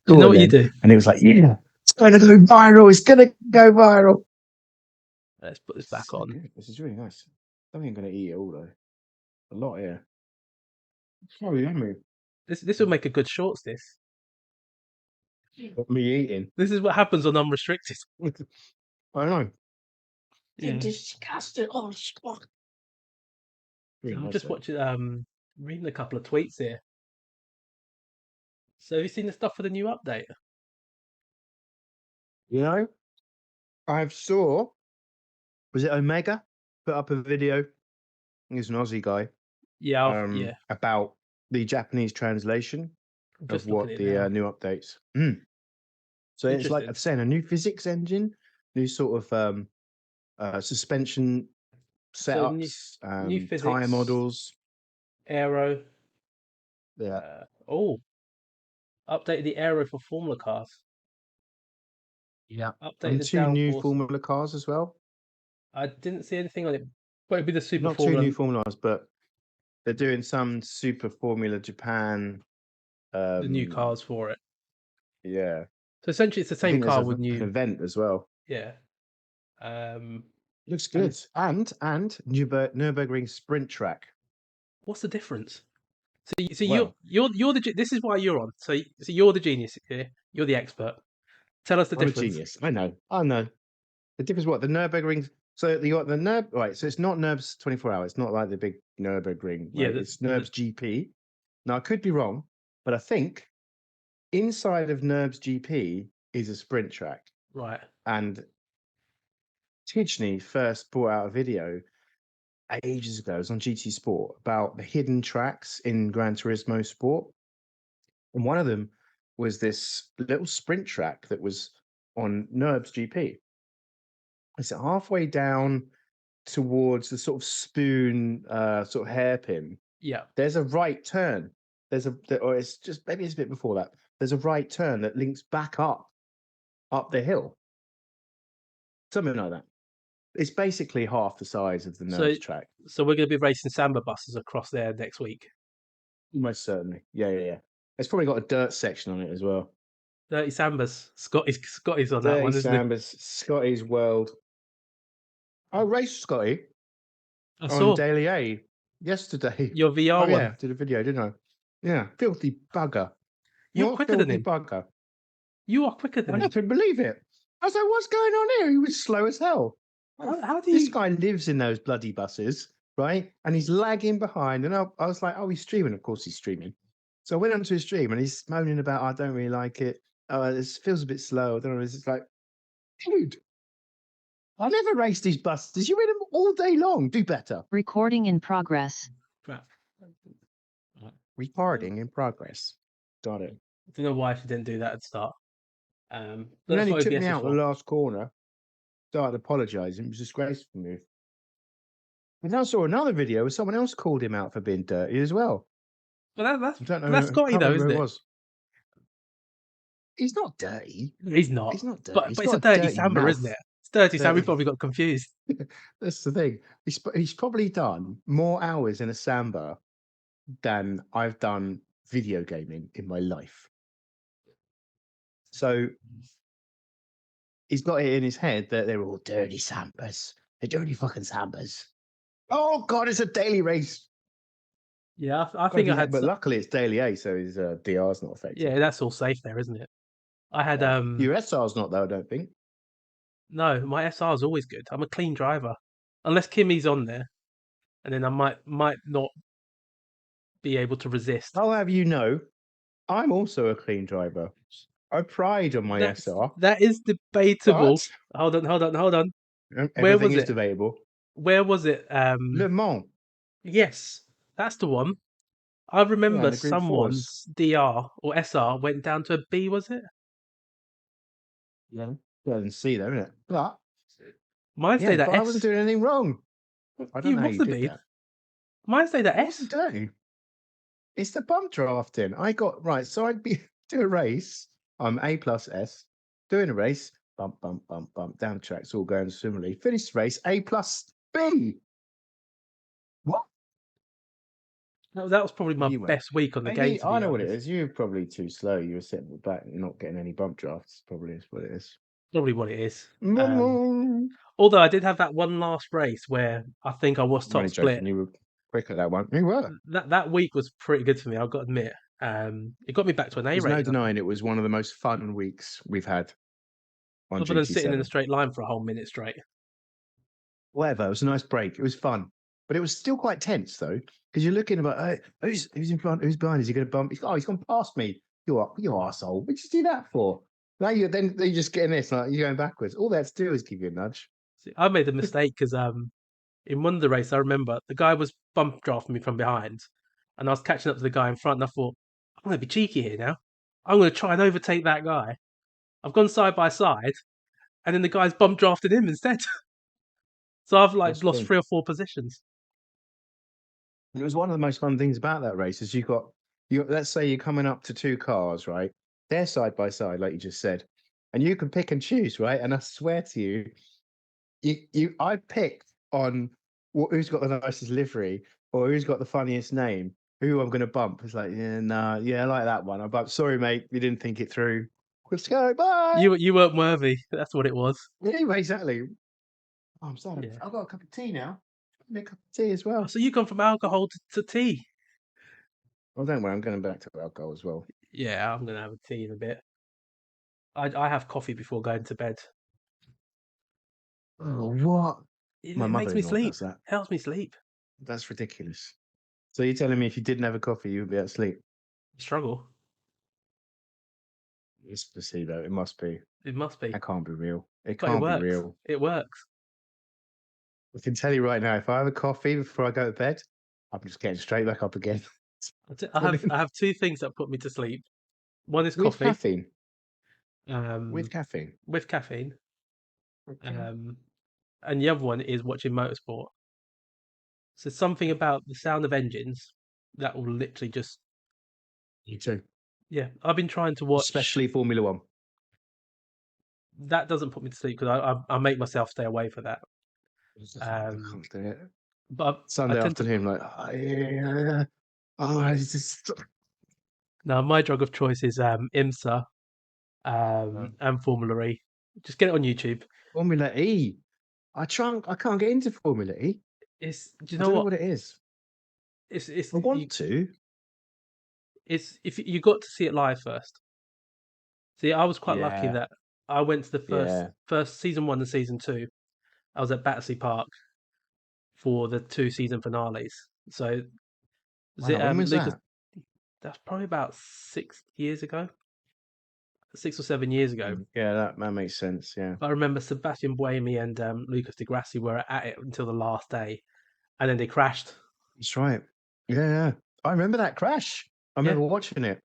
Do you know what you do? And it was like, yeah, it's going to go viral. It's going to go viral. Let's put this back on. Good. This is really nice. I think I'm going to eat it all though. A lot here. It's so yummy. This will make a good shorts. This. Me eating. This is what happens on Unrestricted. I know. Yeah. Disgusting. Oh, fuck. I'm just watching, reading a couple of tweets here. So, have you seen the stuff for the new update? You know, was it Omega put up a video? He's an Aussie guy. Yeah, yeah. About the Japanese translation of what the new updates. So it's like I'm saying, a new physics engine, new sort of suspension setups, new physics, tire models, aero. Yeah. Updated the aero for Formula cars. Yeah. Updated And the two new Formula cars as well. I didn't see anything on it. But it'd be the Super Not Formula. two new Formulas, but they're doing some Super Formula Japan. The new cars for it. Yeah. So essentially, it's the same car with new. An event as well. Yeah. Looks good. And Nürburgring sprint track. What's the difference? So you're the this is why you're on. So you're the genius here. You're the expert. Tell us the difference. I'm a genius. I know. The difference what the Nürburgring. So you got the right. So it's not NURBS 24 hours. It's not like the big Nürburgring. Right? Yeah, it's NURBS GP. Now I could be wrong, but I think inside of NURBS GP is a sprint track. Right. And Tidgney first brought out a video ages ago. It was on GT Sport about the hidden tracks in Gran Turismo Sport. And one of them was this little sprint track that was on NURBS GP. It's halfway down towards the sort of spoon, sort of hairpin. Yeah. There's a right turn. Or it's just maybe it's a bit before that. There's a right turn that links back up the hill. Something like that. It's basically half the size of the NURBS track. So we're going to be racing Samba buses across there next week. Most certainly. Yeah. It's probably got a dirt section on it as well. 30 Sambas. Scotty's on that one, isn't Sambas, Scotty's World. I raced Scotty on Daily A yesterday. Your VR one. Yeah, did a video, didn't I? Yeah, filthy bugger. You're quicker than him. Bugger. You are quicker than him. I couldn't believe it. I was like, what's going on here? He was slow as hell. How do This you? guy lives in those bloody buses, right? And he's lagging behind. And I was like, oh, he's streaming. Of course he's streaming. So I went onto his stream and he's moaning about, I don't really like it. This feels a bit slow. I don't know. It's like, dude, I never race these buses. You in them all day long. Do better. Recording in progress. Recording in progress. Got it. I don't know why she didn't do that at the start. And That's then he what took OBS me is out the for. last corner, started apologising. It was a disgraceful move. And then I saw another video where someone else called him out for being dirty as well. But I don't know. that's I Scotty can't though, remember isn't who it it? was. He's not dirty. He's not. He's not dirty. But He's it's a got dirty dirty Samba, mouth. isn't it? It's dirty Samba. We Dirty. probably got confused. That's the thing. He's probably done more hours in a Samba than I've done video gaming in my life. So he's got it in his head that they're all dirty Sambas. They're dirty fucking Sambas. Oh God, it's a daily race. Yeah, I think I had. But luckily it's daily A, so his DR's not affected. Yeah, that's all safe there, isn't it? I had Your SR's not though, I don't think. no, my SR is always good. I'm a clean driver, unless Kimmy's on there, and then I might not be able to resist. I'll have you know, I'm also a clean driver. I pride on my SR. That is debatable. But Hold on. everything was is it? debatable. Where was it? Le Mans. Yes, that's the one. I remember the Group someone's DR or SR went down to a B, was it? Yeah. Better than C though, isn't it? But Mine stayed at but I S. wasn't doing anything wrong. I don't know how you must have did been. that. Mine stayed at I S. wasn't doing. It's the bump drafting. I got right. So I'd be do a race. I'm A plus S. Doing a race. Bump, bump, bump, bump. Down tracks all going swimmingly. Finish the race. A plus B. What? That was probably my You went. best week on the Maybe, game. To I be know what it honest. is. You're probably too slow. You were sitting at the back. You're not getting any bump drafts. Probably is what it is. Probably what it is. Running Although I did have that one last race where I think I was top split. joking. You were quick at that one. You were. That week was pretty good for me. I've got to admit. It got me back to an A There's rating. no denying it was one of the most fun weeks we've had on Other than GT7. sitting in a straight line for a whole minute straight. Whatever, it was a nice break. It was fun, but it was still quite tense though, because you're looking about who's in front, who's behind, is he going to bump? He's gone past me. You arsehole. What did you do that for? Now you just getting this, like you're going backwards. All they had to do is give you a nudge. See, I made a mistake because in one of the races I remember the guy was bump drafting me from behind, and I was catching up to the guy in front, and I thought I'm going to be cheeky here now. I'm going to try and overtake that guy. I've gone side by side, and then the guy's bump drafted him instead. So I've That's the lost thing. 3 or 4 positions. It was one of the most fun things about that race is you let's say you're coming up to two cars, right? They're side by side, like you just said, and you can pick and choose, right? And I swear to you, I picked on who's got the nicest livery or who's got the funniest name, who I'm going to bump. It's like, I like that one. I bumped. Sorry, mate, you didn't think it through. Let's go. Bye. You weren't worthy. That's what it was. Anyway, exactly. Oh, I'm sorry. Yeah. I've got a cup of tea now. Make a cup of tea as well. So you gone from alcohol to tea. Well, don't worry. I'm going back to alcohol as well. Yeah, I'm gonna have a tea in a bit. I have coffee before going to bed. Oh, what? It My makes me mother-in-law sleep. does that. Helps me sleep. That's ridiculous. So you're telling me if you didn't have a coffee, you would be asleep? Struggle. It's placebo. It must be. It must be. That can't be real. It But it can't be works. real. It works. I can tell you right now, if I have a coffee before I go to bed, I'm just getting straight back up again. I have 2 things that put me to sleep. One is With coffee. caffeine. With caffeine. with caffeine. Okay. And the other one is watching motorsport. So something about the sound of engines that will literally just. Me too. Yeah, I've been trying to watch. Especially Formula One. That doesn't put me to sleep because I make myself stay away for that. I can't do it. But Sunday I tend to. afternoon, it's just. No, my drug of choice is IMSA and Formula E. Just get it on YouTube. Formula E. I can't get into Formula E. Do you I know don't know what? what it is. It's I want to. It's if you got to see it live first. See, I was quite lucky Yeah. that I went to the Yeah. first season 1 and season 2. I was at Battersea Park for the 2 season finales. So was it Wow. When was Lucas? that? That's probably about 6 years ago, 6 or 7 years ago. Yeah, that makes sense. Yeah. I remember Sebastian Buemi and Lucas Di Grassi were at it until the last day, and then they crashed. That's right. Yeah, yeah. I remember that crash. I Yeah, remember watching it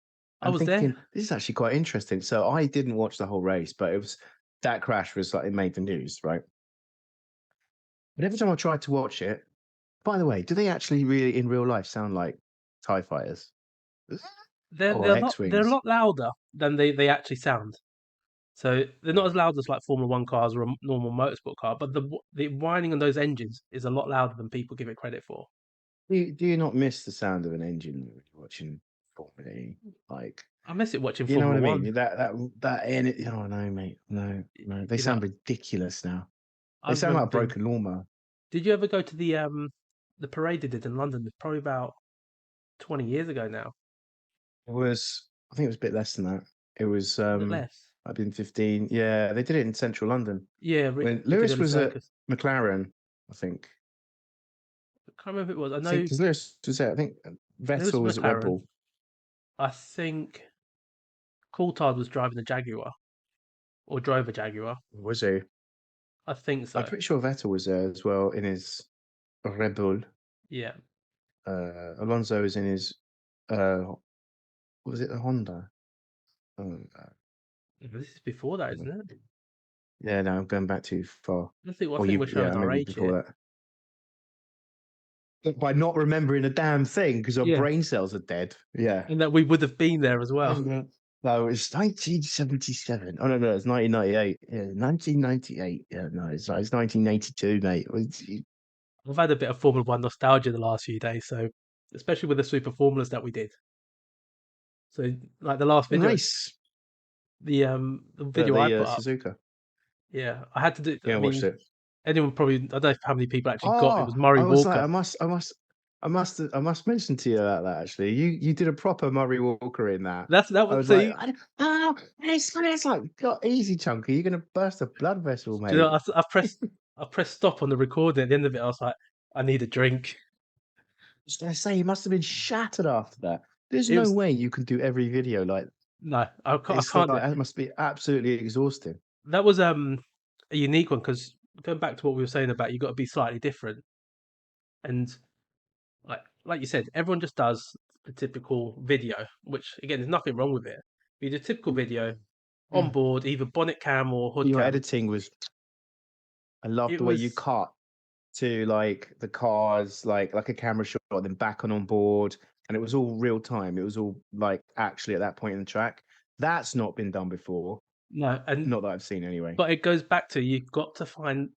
I and was there. thinking, this is actually quite interesting. So I didn't watch the whole race, but it was that crash was like it made the news, right? But every time I tried to watch it, by the way, do they actually really in real life sound like TIE fighters or They're a X-Wings? lot louder than they actually sound. So they're not as loud as like Formula One cars or a normal motorsport car, but the whining on those engines is a lot louder than people give it credit for. Do you not miss the sound of an engine when you're watching Formula E? Like, I miss it watching you know what Formula I One. mean? That in it. Oh no, mate. No. They You know, sound ridiculous now. I They sound like a remember. broken lawnmower. Did you ever go to the parade they did in London? It's probably about 20 years ago now. I think it was a bit less than that. It was A bit less. I've been 15. Yeah, they did it in central London. Yeah, When Lewis Piccadilly was at Circus. McLaren, I think. I can't remember who it was. I I think know because Lewis was there. I think it was Vettel was at Red McLaren. Bull. I think Coulthard was driving the Jaguar or drove a Jaguar. Was he? I think I'm so. pretty sure Vettel was there as well in his Red Bull. Yeah. Alonso was in his was it a Honda? Oh, This is before that, isn't it? yeah, no, I'm going back too far. I think Or we're yeah, showing our maybe age here. before that. By not remembering a damn thing because our Yeah. brain cells are dead. Yeah. And that we would have been there as well. No, it's 1977. Oh no, it's 1998. Yeah, 1998. Yeah, no, it's 1982, mate. I've had a bit of Formula One nostalgia the last few days, so especially with the super formulas that we did. So like the last video, Race. the video I put up, Suzuka. yeah, I had to do. Yeah, I I watched mean, it. anyone probably I don't know how many people actually got. It Oh, was Murray I was like, Walker. I must mention to you about that. Actually, you did a proper Murray Walker in that. That I was was see. like, it's like, God, easy, chunky. You're gonna burst a blood vessel, Do you mate. know, I pressed stop on the recording at the end of it. I was like, I need a drink. I was gonna say, you must have been shattered after that. There's It no was way you can do every video like. no, I It's can't like do it. that must be absolutely exhausting. That was a unique one because going back to what we were saying about you got to be slightly different and like you said, everyone just does the typical video, which again, there's nothing wrong with it. You do a typical video on Yeah. board, either bonnet cam or hood Your cam. editing was. I love It the way you was cut to like the cars, like a camera shot, then back on board, and it was all real time. It was all like actually at that point in the track. That's not been done before. no, and Not that I've seen anyway. but it goes back to you've got to find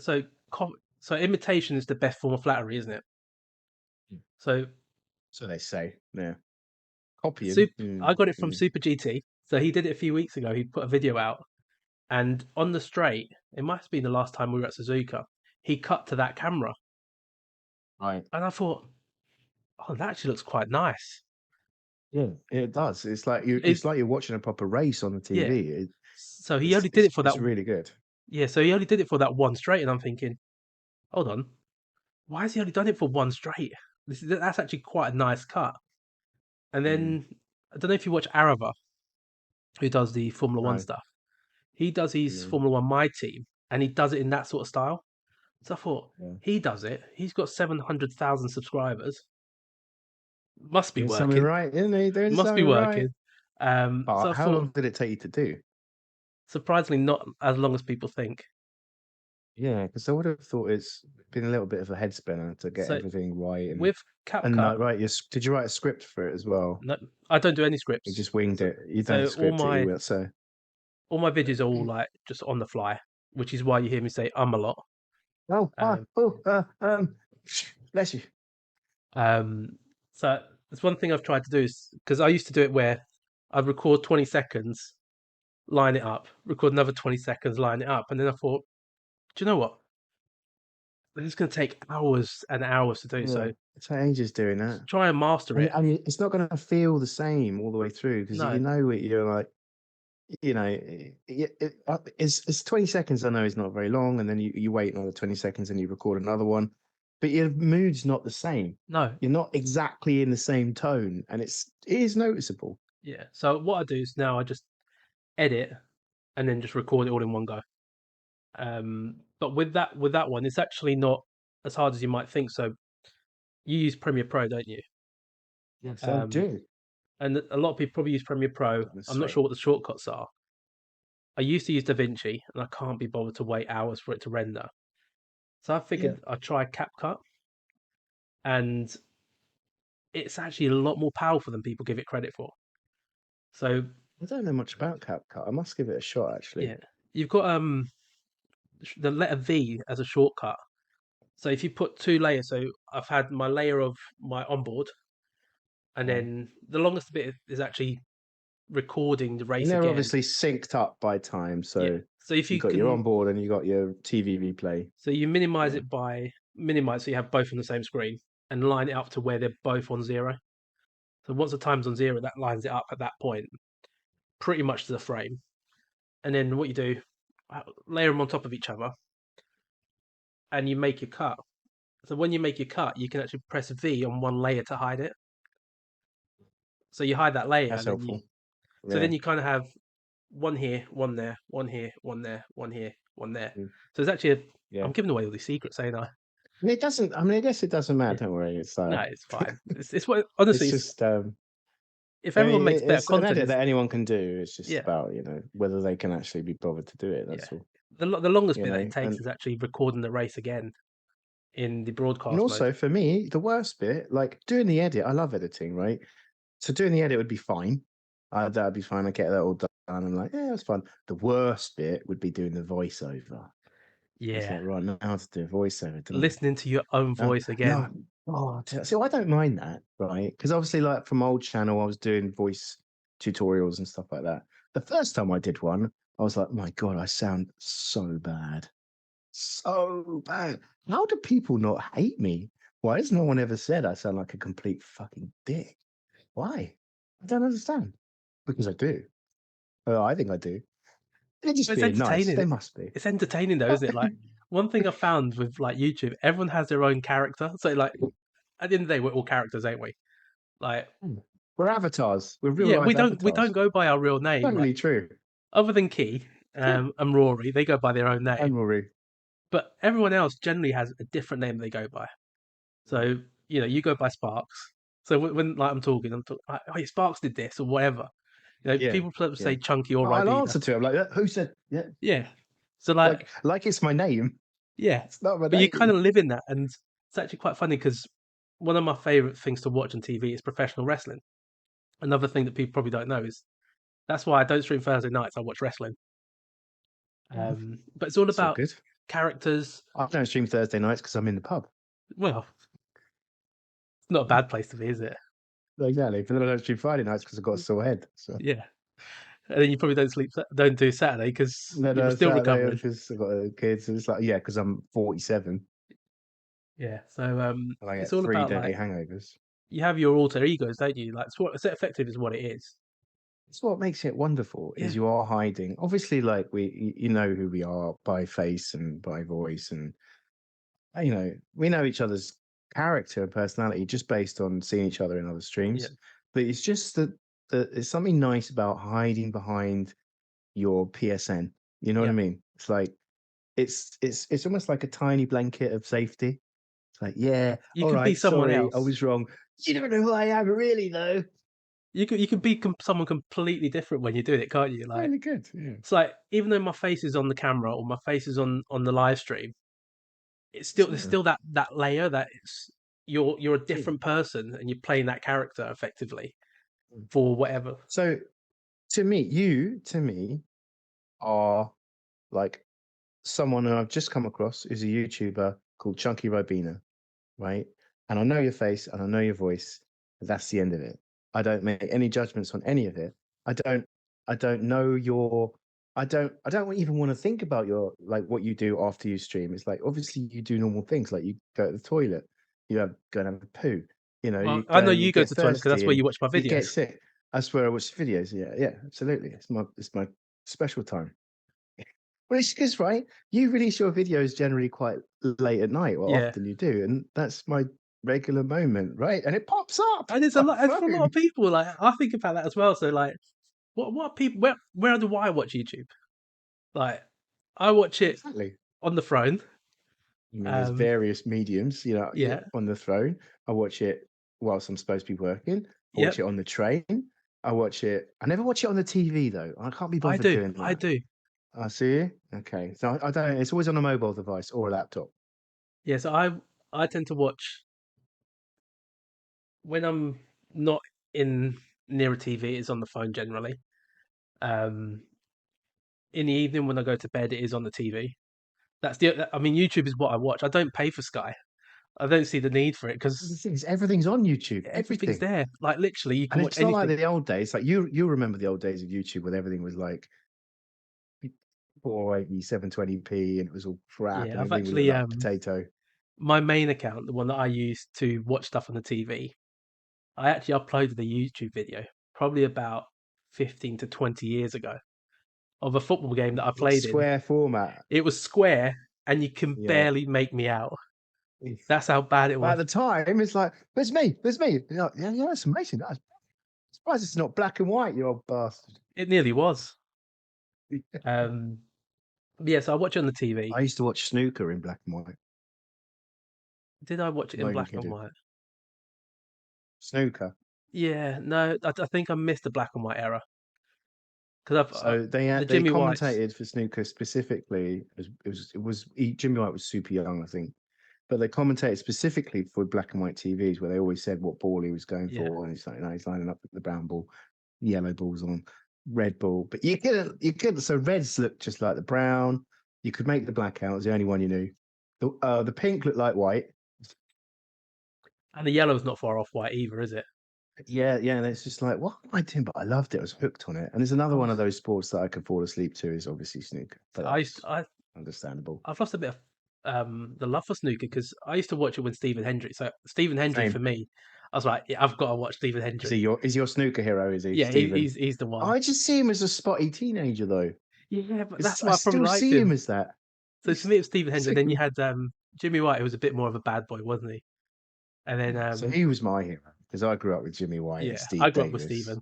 so so imitation is the best form of flattery, isn't it? So So they say. Yeah. Copying. Super, I got it from Super GT. So he did it a few weeks ago. He put a video out, and on the straight, it must have been the last time we were at Suzuka. He cut to that camera, Right. and I thought, oh, that actually looks quite nice. Yeah, it does. It's like It's you're watching a proper race on the yeah. TV. So he only did it for that. It's really good. Yeah. So he only did it for that one straight, and I'm thinking, hold on, why has he only done it for one straight? That's actually quite a nice cut. And then I don't know if you watch Arava, who does the Formula One Right. stuff. He does his Mm. Formula One My Team, and he does it in that sort of style. So I thought Yeah. he does it. He's got 700,000 subscribers. Must be Doing something working. right, isn't he? Doing Must be something right. working. So I How thought, long did it take you to do? surprisingly, not as long as people think. Yeah, because I would have thought it's been a little bit of a head spinner to get So everything right with CapCut, right. Did you write a script for it as well? no, I don't do any You scripts. just winged So, it. You so don't script it. You will. So all my videos are all like just on the fly, which is why you hear me say a lot. Um, bless you. So that's one thing I've tried to do is because I used to do it where I'd record 20 seconds, line it up, record another 20 seconds, line it up, and then I thought, do you know what? This is going to take hours and hours to do. Yeah, So it's ages doing that. try and master it. And it's not going to feel the same all the way through because No, you're like, you know, it's 20 seconds. I know is not very long, and then you wait another 20 seconds and you record another one, but your mood's not the same. No. You're not exactly in the same tone, and it is noticeable. Yeah. So what I do is now I just edit and then just record it all in one go. But with that one, it's actually not as hard as you might think. So you use Premiere Pro, don't you? Yes, I do. And a lot of people probably use Premiere Pro. I'm not Sweet. sure what the shortcuts are. I used to use DaVinci, and I can't be bothered to wait hours for it to render. So I figured I'd try CapCut, and it's actually a lot more powerful than people give it credit for. So I don't know much about CapCut. I must give it a shot, actually. yeah, you've got the letter V as a shortcut. So if you put two layers, so I've had my layer of my onboard, and then the longest bit is actually recording the And race they're again. obviously synced up by time. So Yeah. So if you you got can, your onboard and you got your TV replay. so you minimize it by minimize, so you have both on the same screen, and line it up to where they're both on 0. So once the time's on 0, that lines it up at that point, pretty much to the frame. And then what you do, layer them on top of each other, and you make your cut. So when you make your cut, you can actually press V on one layer to hide it. So you hide that layer, That's and then helpful. so then you kind of have one here, one there, one here, one there, one here, one there. So it's actually I'm giving away all these secrets, ain't I? It doesn't. I mean, I guess it doesn't matter. Don't worry. It's No, it's fine. It's what honestly. It's just. If everyone makes better It's an content, edit that anyone can do. It's just Yeah. about whether they can actually be bothered to do it. That's all. the longest You bit that know, it takes and- is actually recording the race again in the broadcast And also mode. for me, the worst bit, like doing the edit. I love editing, right? So doing the edit would be fine. That'd be fine. I get that all done. I'm like, yeah, it's fun. The worst bit would be doing the voiceover. It's Yeah, like, right, now how to do a voiceover. Don't I? listening to your own voice again. No. So I don't mind that, right? Because obviously, like from old channel, I was doing voice tutorials and stuff like that. The first time I did one, I was like, my God, I sound so bad. So bad. How do people not hate me? Why has no one ever said I sound like a complete fucking dick? Why? I don't understand. Because I do. I think I do. They're just But it's being nice. entertaining. They must be. It's entertaining though, isn't it? Like one thing I found with like YouTube, everyone has their own character. So like at the end of the day, we're all characters, ain't we? Like We're avatars. We're real yeah, life we avatars. don't go by our real name. Totally Like, true. other than Key and Rory, they go by their own name. And Rory. But everyone else generally has a different name they go by. So you go by Sparks. So when like I'm talking like, oh, yeah, Sparks did this or whatever. People say Chunky or I'll Ribena. answer to him like, who said? Yeah. Yeah. So like it's my name. yeah, It's not my but name. you kind of live in that, and it's actually quite funny because one of my favorite things to watch on TV is professional wrestling. Another thing that people probably don't know is that's why I don't stream Thursday nights. I watch wrestling. But it's all about good. characters. I don't stream Thursday nights because I'm in the pub. Well, it's not a bad place to be, is it? Exactly. But then I don't stream Friday nights because I've got a sore head. So. Yeah. And then you probably don't do Saturday because you're still recovering. Because I've got kids. And it's like, because I'm 47. Yeah. So And I it's get all about 3-day like hangovers. you have your alter egos, don't you? Like it's effective is what it is. It's what makes it wonderful is Yeah. you are hiding. Obviously, like you know who we are by face and by voice, and we know each other's character and personality just based on seeing each other in other streams. Yeah. But it's just that there's something nice about hiding behind your PSN. You know what I mean? It's like it's almost like a tiny blanket of safety. It's like, yeah, You all can right, be someone sorry, else. I was wrong. You don't know who I am, really, though. You can be someone completely different when you're doing it, can't you? Like Really good. Yeah. it's like even though my face is on the camera or my face is on the live stream, there's still that layer that it's you're a different person and you're playing that character effectively for whatever. So to me are like someone who I've just come across is a YouTuber called Chunky Ribena, right? And I know your face and I know your voice. But that's the end of it. I don't make any judgments on any of it. I don't know your. I don't even want to think about your like what you do after you stream. It's like obviously you do normal things like you go to the toilet, go and have a poo. Well, I know you go get to the toilet because that's thirsty where and you watch my you get videos. sick. That's where I watch videos. Yeah, absolutely. It's my special time. Well, it's because, right, you release your videos generally quite late at night, or Yeah. often you do, and that's my regular moment, right? And it pops up And it's a on lot. my And for a lot phone. of people, like I think about that as well. So like, what people? Where do I watch YouTube? Like, I watch it Exactly. on the throne. I mean, there's various mediums, Yeah. on the throne. I watch it whilst I'm supposed to be working. I watch Yep. it on the train. I never watch it on the TV though. I can't be I bothered do. doing I that. do. I see. Okay. So I don't, it's always on a mobile device or a laptop. Yeah. So I tend to watch when I'm not in near a TV. It's on the phone generally. Um, in the evening when I go to bed, it is on the TV. That's the. I mean, YouTube is what I watch. I don't pay for Sky. I don't see the need for it The because thing is, everything's on YouTube. everything's Everything. there. Like literally, you can And watch it's not like anything. the old days. Like you remember the old days of YouTube when everything was like 480, 720p and it was all crap Yeah, and I've everything would look actually like a potato. my main account, the one that I use to watch stuff on the TV. I actually uploaded a YouTube video probably about 15 to 20 years ago of a football game that I It's played in. square format. It was square and you can Yeah. barely make me out. That's how bad it But at was. the time, it's like, there's me, there's me. You're like, yeah, it's amazing. I'm surprised it's not black and white, you old bastard. It nearly was. Um, yeah, so I watch it on the TV. I used to watch snooker in black and white. Did I watch it in Not even black and kidding. white? Snooker. Yeah, no, I think I missed the black and white era because So the they Jimmy Whites. commentated for snooker specifically. Jimmy White was super young, I think, but they commentated specifically for black and white TVs where they always said what ball he was going Yeah, for, and it's like, he's lining up the brown ball, yellow ball's on, red ball. But so reds looked just like the brown. You could make the black out. It was the only one you knew. The pink looked like white. and the yellow's not far off white either, is it? Yeah, and it's just like, what am I doing? But I loved it. I was hooked on it. And there's another one Oh, of those sports that I could fall asleep to is obviously snooker, but so that's understandable. I've lost a bit of the love for snooker because I used to watch it when Stephen Hendry. So Stephen Hendry for Same. me, I was like, yeah, I've got to watch Stephen Hendry. Is your snooker hero? Is he Yeah, Stephen? he's the one. I just see him as a spotty teenager though. Yeah, but that's I why I probably still liked see him him. as that. So to me, it was Stephen Hendry. So, Then you had Jimmy White, who was a bit more of a bad boy, wasn't he? And then so he was my hero because I grew up with Jimmy White and yeah, I Steve grew up with Davis. Stephen.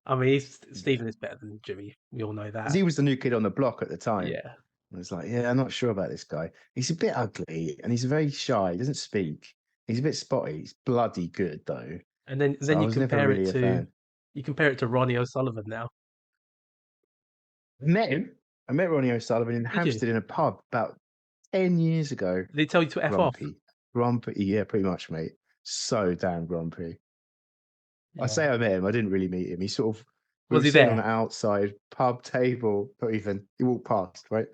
I mean, Stephen is better than Jimmy. We all know Because that. he was the new kid on the block at the time. Yeah, I was like, yeah, I'm not sure about this guy. He's a bit ugly and he's very shy. He doesn't speak. He's a bit spotty. He's bloody good though. and then So I you was never compare it really a to fan. Ronnie O'Sullivan now. I met him. I met Ronnie O'Sullivan in Did you? Hampstead in a pub about 10 years ago. Did he tell you to f off? Grumpy, yeah, pretty much, mate. So damn grumpy. I Yeah. say I met him. I didn't really meet him. We Was were he sitting on there? an outside pub table. Not even. He walked past, right?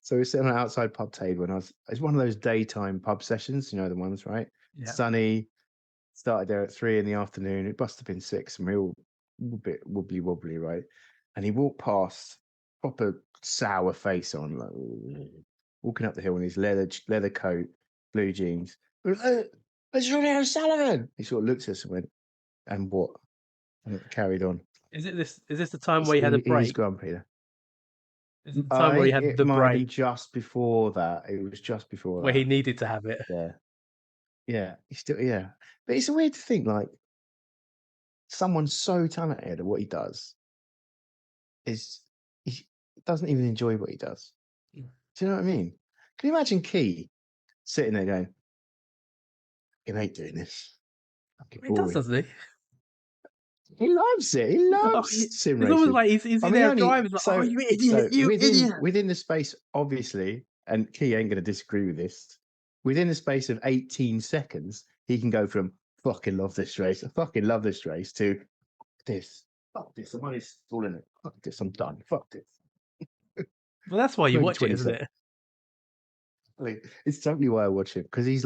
So we were sitting on an outside pub table, and it's one of those daytime pub sessions, the ones, right? Yeah. Sunny. Started there at 3 in the afternoon. It must have been 6, and we were all a bit wobbly, right? And he walked past, proper sour face on, like, walking up the hill in his leather coat, blue jeans. It's Ronnie O'Sullivan. He sort of looked at us and went, and what? And it carried on. Is this the time where you had a He is break? grumpy. Is it the time where you had It the might have been break just before that. It was just before where he that. needed to have it? Yeah. He's still, yeah. But it's weird to think like someone so talented at what he does he doesn't even enjoy what he does. Yeah. Do you know what I mean? Can you imagine Key sitting there going, "You ain't doing this. Fucking He does, boring." doesn't he? He loves it. He Oh, loves sim it's almost racing. like he's I in mean, there driving. Like, oh, you idiot! You idiot! within the space, obviously, and Key ain't going to disagree with this. Within the space of 18 seconds, he can go from fucking love this race, I fucking love this race, to fuck this, the money's all in it. Fuck this, I'm done. Fuck this. Well, that's why you Maybe watch it, 20 isn't seconds. it? It's totally why I watch it because he's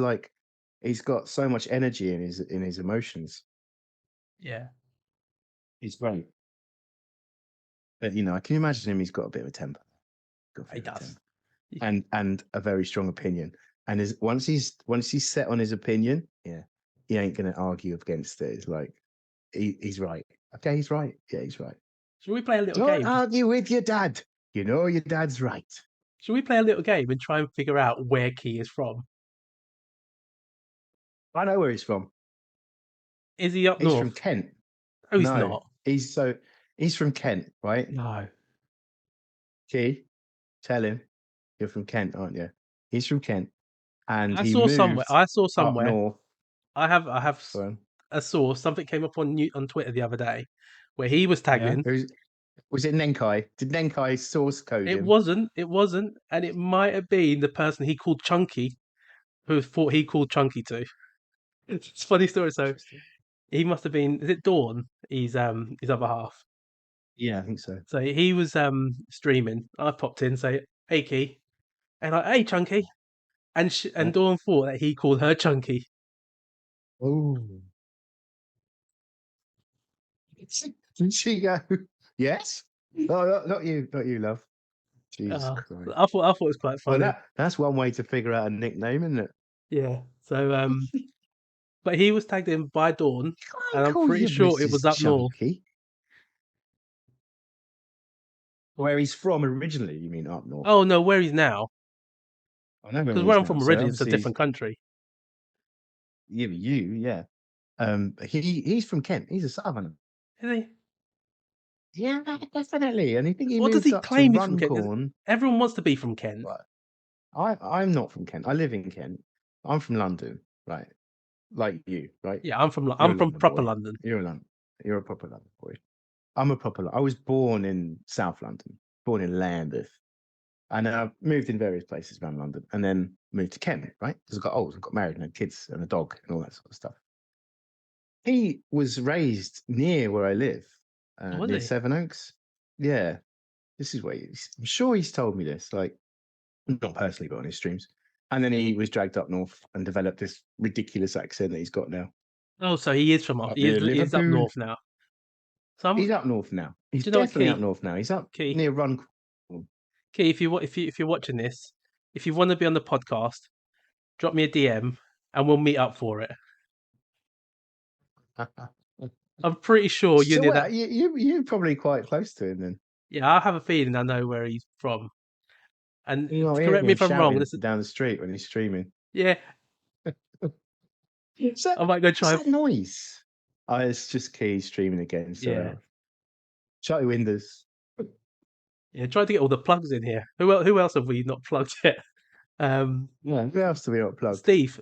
got so much energy in his emotions. Yeah. He's great. But can you imagine him? He's got a bit of a temper. He does. And a very strong opinion. And once he's set on his opinion, yeah, he ain't gonna argue against it. It's like he's right. Okay, he's right. Yeah, he's right. Should we play a little Don't game? argue with your dad. You know your dad's right. Should we play a little game and try and figure out where Key is from? I know where he's from. Is he up He's north? from Kent. Oh, he's No, not. he's from Kent, right? No. Key, tell him you're from Kent, aren't you? He's from Kent, and I he saw somewhere. moved up north. I have Go on. a source. Something came up on Twitter the other day where he was Yeah. tagging. Was it Nenkai? Did Nenkai source code It him? wasn't, and it might have been the person he called Chunky, who thought he called Chunky too. It's a funny story. So he must have been. Is it Dawn? His other half. Yeah, I think so. So he was streaming. I popped in, say, "Hey Key," and like, "Hey Chunky," and Yeah. Dawn thought that he called her Chunky. Oh. Did she go? Yes. Oh, not you, love. Jesus Christ. I thought it was quite Well, funny. that's one way to figure out a nickname, isn't it? Yeah. So but he was tagged in by Dawn, and I'm Call pretty you sure it was Mrs. up north. Chunky. Where he's from originally, you mean up north? Oh no, where he's now? I know Because he where is I'm now. from So originally, it's a obviously, different country. yeah, yeah. He's from Kent. He's a southerner. Is he? Yeah, definitely. And I think he What does moved he up to claim he's from Kent? 'Cause Runcorn. everyone wants to be from Kent. But I'm not from Kent. I live in Kent. I'm from London, right? Like you, right? Yeah, You're a I'm from London proper boy. London. You're a London. You're a proper London boy. I'm a proper. I was born in South London, born in Lambeth, and I moved in various places around London, and then moved to Kent, right? Because I got old, and got married, and had kids, and a dog, and all that sort of stuff. He was raised near where I live, Oh, was near he? Sevenoaks. Yeah, this is where I'm sure he's told me this, like not personally, but on his streams. And then he was dragged up north and developed this ridiculous accent that he's got now. Oh, so he is from Up near he is up Liverpool. north now. So He's up north now. He's do you know what, definitely up Key? north now. He's up Key, near Run. Key, if you're watching this, if you want to be on the podcast, drop me a DM and we'll meet up for it. I'm pretty sure you So knew that. you're probably quite close to him then. Yeah, I have a feeling I know where he's from. And You know, correct hearing me him if I'm wrong. shouting This is, down the street when he's streaming. yeah, I might go What's try. that noise? Oh, it's just Key streaming again. So Yeah, shut your windows. yeah. Try to get all the plugs in here. Who else have we not plugged yet? Yeah, who else do we not plug? Steve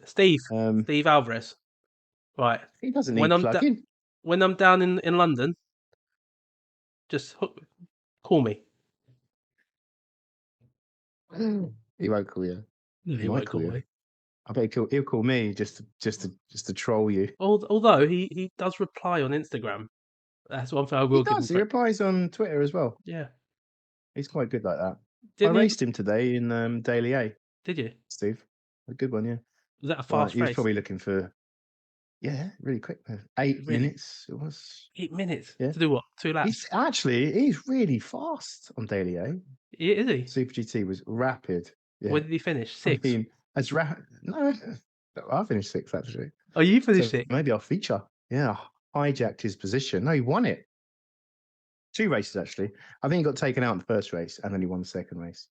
Um, Alvarez. Right. he doesn't When need I'm plugging. when I'm down in London, just call me. He won't call you. No, he won't call me. I bet he'll call me just to troll you. Although he does reply on Instagram. That's one thing I He will give him. does. He replies on Twitter as well. Yeah. He's quite good like that. Didn't I he? raced him today in Daily A. Did you? Steve, a good one, yeah. Was that a Well, fast he was race? probably looking for, yeah, really quick. 8 Really? minutes it was. 8 minutes Yeah. to do what? 2 laps. He's really fast on Daily A. Is he? Super GT was rapid. Yeah. Where did he finish? I 6. mean, as rapid. No, I finished 6th actually. Oh, you finished So 6. maybe I'll feature. Yeah, hijacked his position. No, he won it. 2 races actually. I think he got taken out in the first race and then he won the second race.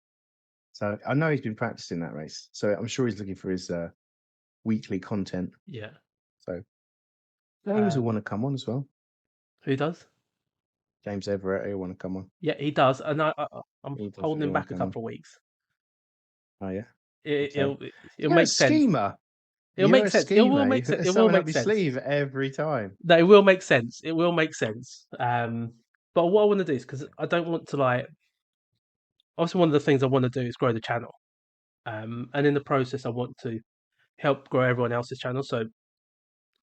So I know he's been practicing that race. So I'm sure he's looking for his weekly content. Yeah. So James will want to come on as well. Who does? James Everett, he'll want to come on. Yeah, he does, and I'm He does holding him really back a wanna come couple of weeks. Oh yeah. It'll You're make a sense. schemer. It'll You're make a sense. It schemer. will You make put sense. It will something make up your sense. sleeve every time. No, it will make sense. It will make sense. But what I want to do is because I don't want to like. Obviously, one of the things I want to do is grow the channel, and in the process, I want to help grow everyone else's channel. So,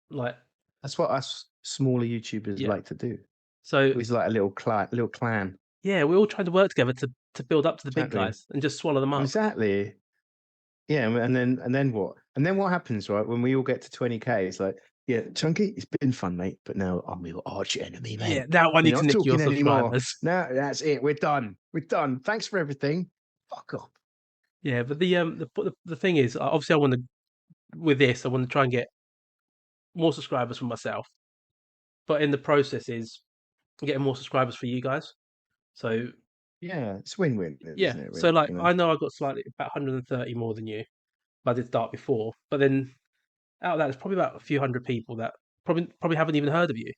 like, That's what us smaller YouTubers Yeah. like to do. so It's like a little clan. yeah, we're all trying to work together to build up to the big Exactly. guys and just swallow them up. Exactly. Yeah, and then what? And then what happens, right? When we all get to 20K, it's like, yeah, Chunky, it's been fun, mate, but now I'm your arch enemy, mate. Yeah, now I need You're to not nick your talking anymore. subscribers. No, that's it. We're done. We're done. Thanks for everything. Fuck off. Yeah, but the thing is, obviously, I want to with this, I want to try and get more subscribers for myself. but in the process is getting more subscribers for you guys. So Yeah, it's win-win, yeah, isn't it? so Really, like you know? I know I got slightly about 130 more than you, but I did start before. But then out of that, there's probably about a few hundred people that probably haven't even heard of you.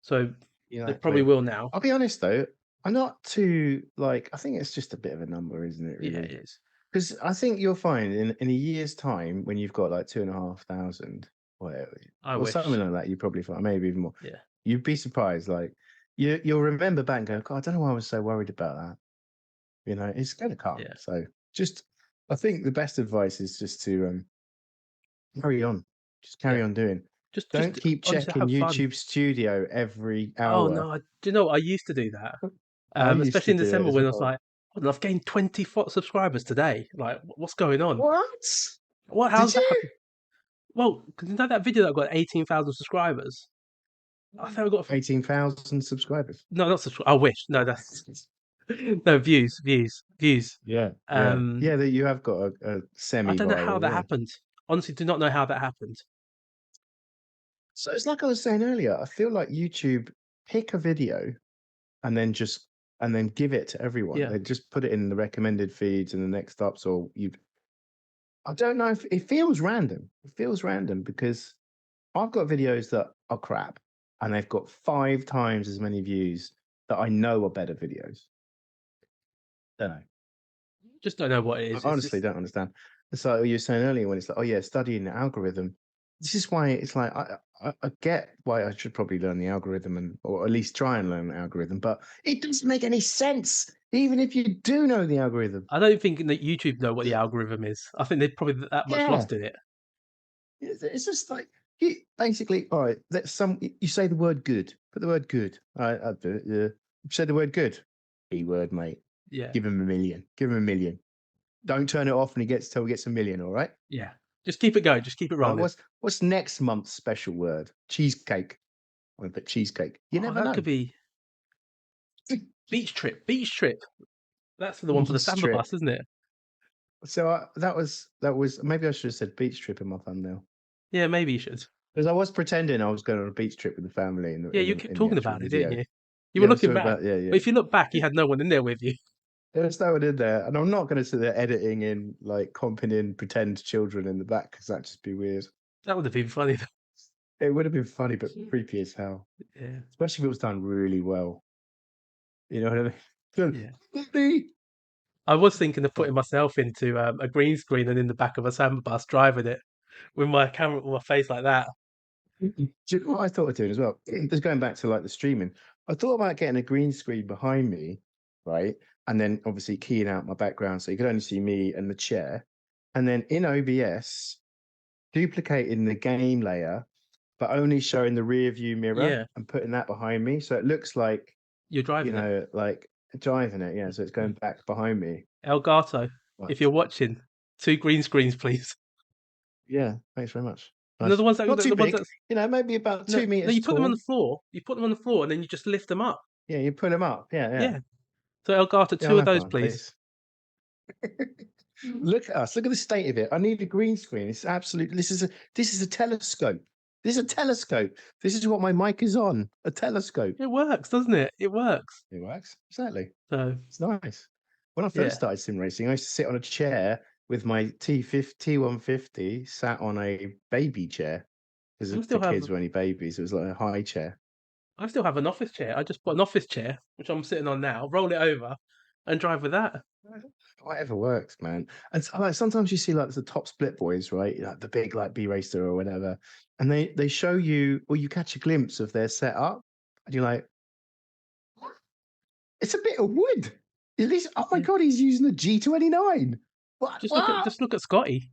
So they probably Exactly. will now. I'll be honest though, I'm not too like. I think it's just a bit of a number, isn't it? Yeah, Really, it is. because I think you'll find in a year's time when you've got like 2,500, whatever, I or something wish. like that, you probably find maybe even more. Yeah. You'd be surprised. Like you'll remember back and go, God, I don't know why I was so worried about that. You know, it's going to come. Yeah. So just, I think the best advice is just to carry on, just carry Yeah. on doing. Don't Just keep honestly checking have fun. YouTube Studio every Oh hour. no, do you know what? I used to do that. I used Especially to in do it December as when I was well. like, "Oh, I've gained 20 subscribers today. Like, what's going on? What? What? Did How's that you? happen?" Well, because you know that video that got 18,000 subscribers. I think I got 18,000 subscribers. no, not subscribers. I wish. No, that's no views. Yeah, yeah, Um, yeah. That you have got a I don't know how semi-viral. that Yeah. happened. Honestly, do not know how that happened. So it's like I was saying earlier. I feel like YouTube pick a video and then give it to everyone. Yeah, They just put it in the recommended feeds and the next ups. Or you, I don't know if it feels random. It feels random because I've got videos that are crap and they've got 5 times as many views that I know are better videos. Don't know. just don't know what it I is. It's honestly just don't understand. It's like you were saying earlier when it's like, oh yeah, studying the algorithm. This is why it's like I get why I should probably learn the algorithm or at least try and learn the algorithm, but it doesn't make any sense. Even if you do know the algorithm. I don't think that YouTube know what the algorithm is. I think they're probably that much Yeah. lost in it. It's just like you basically, all right, you say the word good. Put the word good. All right, I'll do it. Yeah. You say the word good. Word, mate. Yeah, Give him a million. Give him a million. Don't turn it off when he gets till he gets a million, all right? yeah. Just keep it going. Just keep it rolling. What's next month's special word? Cheesecake. I'm gonna put cheesecake. You Oh, never that know. could be beach trip. Beach trip. That's the one for the Beach samba trip. bus, isn't it? So that was maybe I should have said beach trip in my thumbnail Yeah, maybe you should. because I was pretending I was going on a beach trip with the family Yeah, you kept in the talking actual about it, didn't video. you? You Yeah, were I was looking talking back, about yeah. but if you look back, you had no one in there with you. There was no one in there, and I'm not going to sit there editing in like comping in pretend children in the back because that'd just be weird. That would have been funny. It would have been funny, but creepy as hell, Yeah, especially if it was done really well. You know what I mean? yeah. I was thinking of putting myself into a green screen and in the back of a samba bus driving it with my camera, with my face like that. Do you know what I thought of doing as well? Just going back to like the streaming, I thought about getting a green screen behind me, right? And then obviously keying out my background so you could only see me and the chair. And then in OBS, duplicating the game layer, but only showing the rear view mirror Yeah, and putting that behind me. So it looks like, you're driving it. like driving it. Yeah. So it's going back behind me. Elgato, Right. if you're watching, 2 green screens, please. Yeah. Thanks very much. You know Nice. Not too the ones big, that's maybe about no, two no. meters You put them on tall. the floor. You put them on the floor, and then you just lift them up. Yeah. You put them up. Yeah. Yeah. Yeah. So Elgato, Yeah. two I'll of have those, one, please. please. Look at us. Look at the state of it. I need a green screen. It's absolute. This is a telescope. This is a telescope. This is what my mic is on. A telescope. It works, doesn't it? It works. It works. Exactly. So It's nice. When I first yeah, started sim racing, I used to sit on a chair with my T150 sat on a baby chair because I the still have kids were only babies. It was like a high chair. I still have an office chair. I just put an office chair, which I'm sitting on now, roll it over, and drive with that. Whatever works, man. And like sometimes you see like the top split boys, right? Like the big like B racer or whatever, and they show you or you catch a glimpse of their setup, and you're like, it's a bit of wood. At least, oh my Yeah. god, he's using a G29. What? What? Just look at Scotty.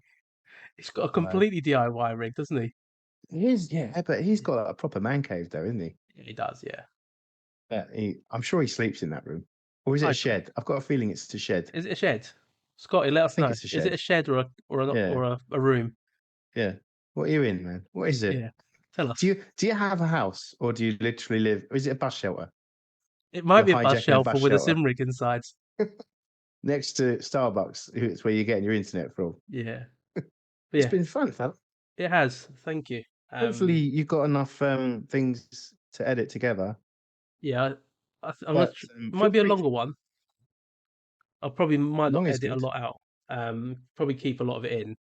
He's got a Uh, completely DIY rig, doesn't he? yeah, but he's got a proper man cave though, isn't he? Yeah, he does. Yeah. Yeah, I'm sure he sleeps in that room. Or is it a I shed? I've got a feeling it's a shed. Is it a shed? Scotty, let I us think know. it's a Is it a shed. shed Yeah, or a room? yeah. What are you in, man? What is it? Yeah. Tell us. Do you have a house or do you literally live? Or is it a bus shelter? It might You're be a bus hijacking a shelter bus with a shelter sim rig inside. next to Starbucks. It's where you're getting your internet from. Yeah. But It's yeah, been fun, fella. it has. Thank you. Hopefully, you've got enough things to edit together. Yeah, I'm But might feel be a free longer to, one. I probably might not long is edit a good. lot out. Probably keep a lot of it in.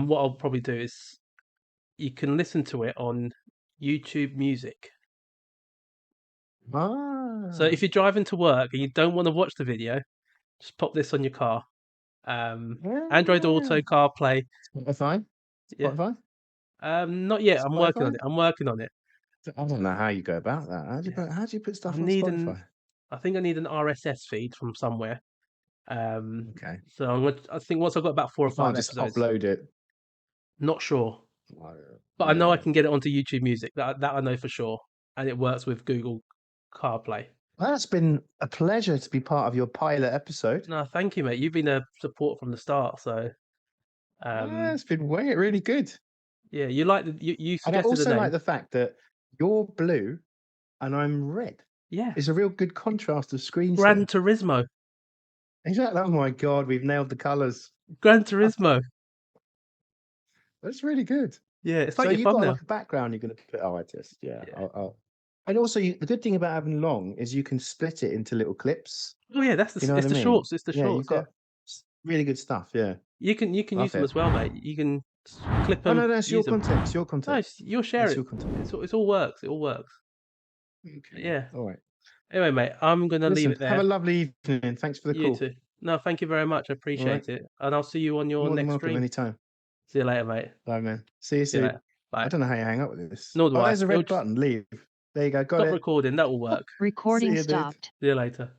What I'll probably do is you can listen to it on YouTube Music. So Ah, if you're driving to work and you don't want to watch the video, just pop this on your car. Android yeah. Auto, CarPlay. Spotify, Yeah. Spotify, Not yet. I'm working on Spotify. it. I'm working on it. I don't know how you go about that. Yeah. How do you put I stuff on need an. Spotify? I think I need an RSS feed from somewhere. Okay, So I think once I've got about 4 or you 5 can't just episodes, upload it. not sure, but I know I Yeah. can get it onto YouTube Music. That I know for sure, and it works with Google CarPlay. Well, it's been a pleasure to be part of your pilot episode. No, thank you, mate. You've been a support from the start. So, It's been really good. yeah, you like you And I suggested the also like name. the fact that you're blue and I'm red. Yeah, It's a real good contrast of screens Gran there. Turismo. Exactly. Oh my God, we've nailed the colours. Gran Turismo. That's really good. Yeah, it's So like your you've got thumbnail. like a background you're going to put. Oh, Yeah. And also, the good thing about having long is you can split it into little clips. Oh yeah, You know what it's I the mean? shorts. It's the Yeah, you've shorts. Yeah, got really good stuff. Yeah, you can use love them it. as well, mate. You can clip Oh them, no, that's your use them. content. It's your No, content. you'll share That's it. your content. It all works. It all works. Okay. Yeah. All right. Anyway, mate, I'm gonna leave Listen, it have there. a lovely evening. Thanks for the You call. too. No, thank you very much. I All right. appreciate it, and I'll see you on your More than next welcome stream. anytime. See you later, mate. Bye, man. See you See you soon. later. Bye. I don't know how you hang up with this. Nor do Oh, I. there's a It'll red just button. Leave. There you go. Got stop it. recording. That will work. See Recording you, dude. stopped. See you later.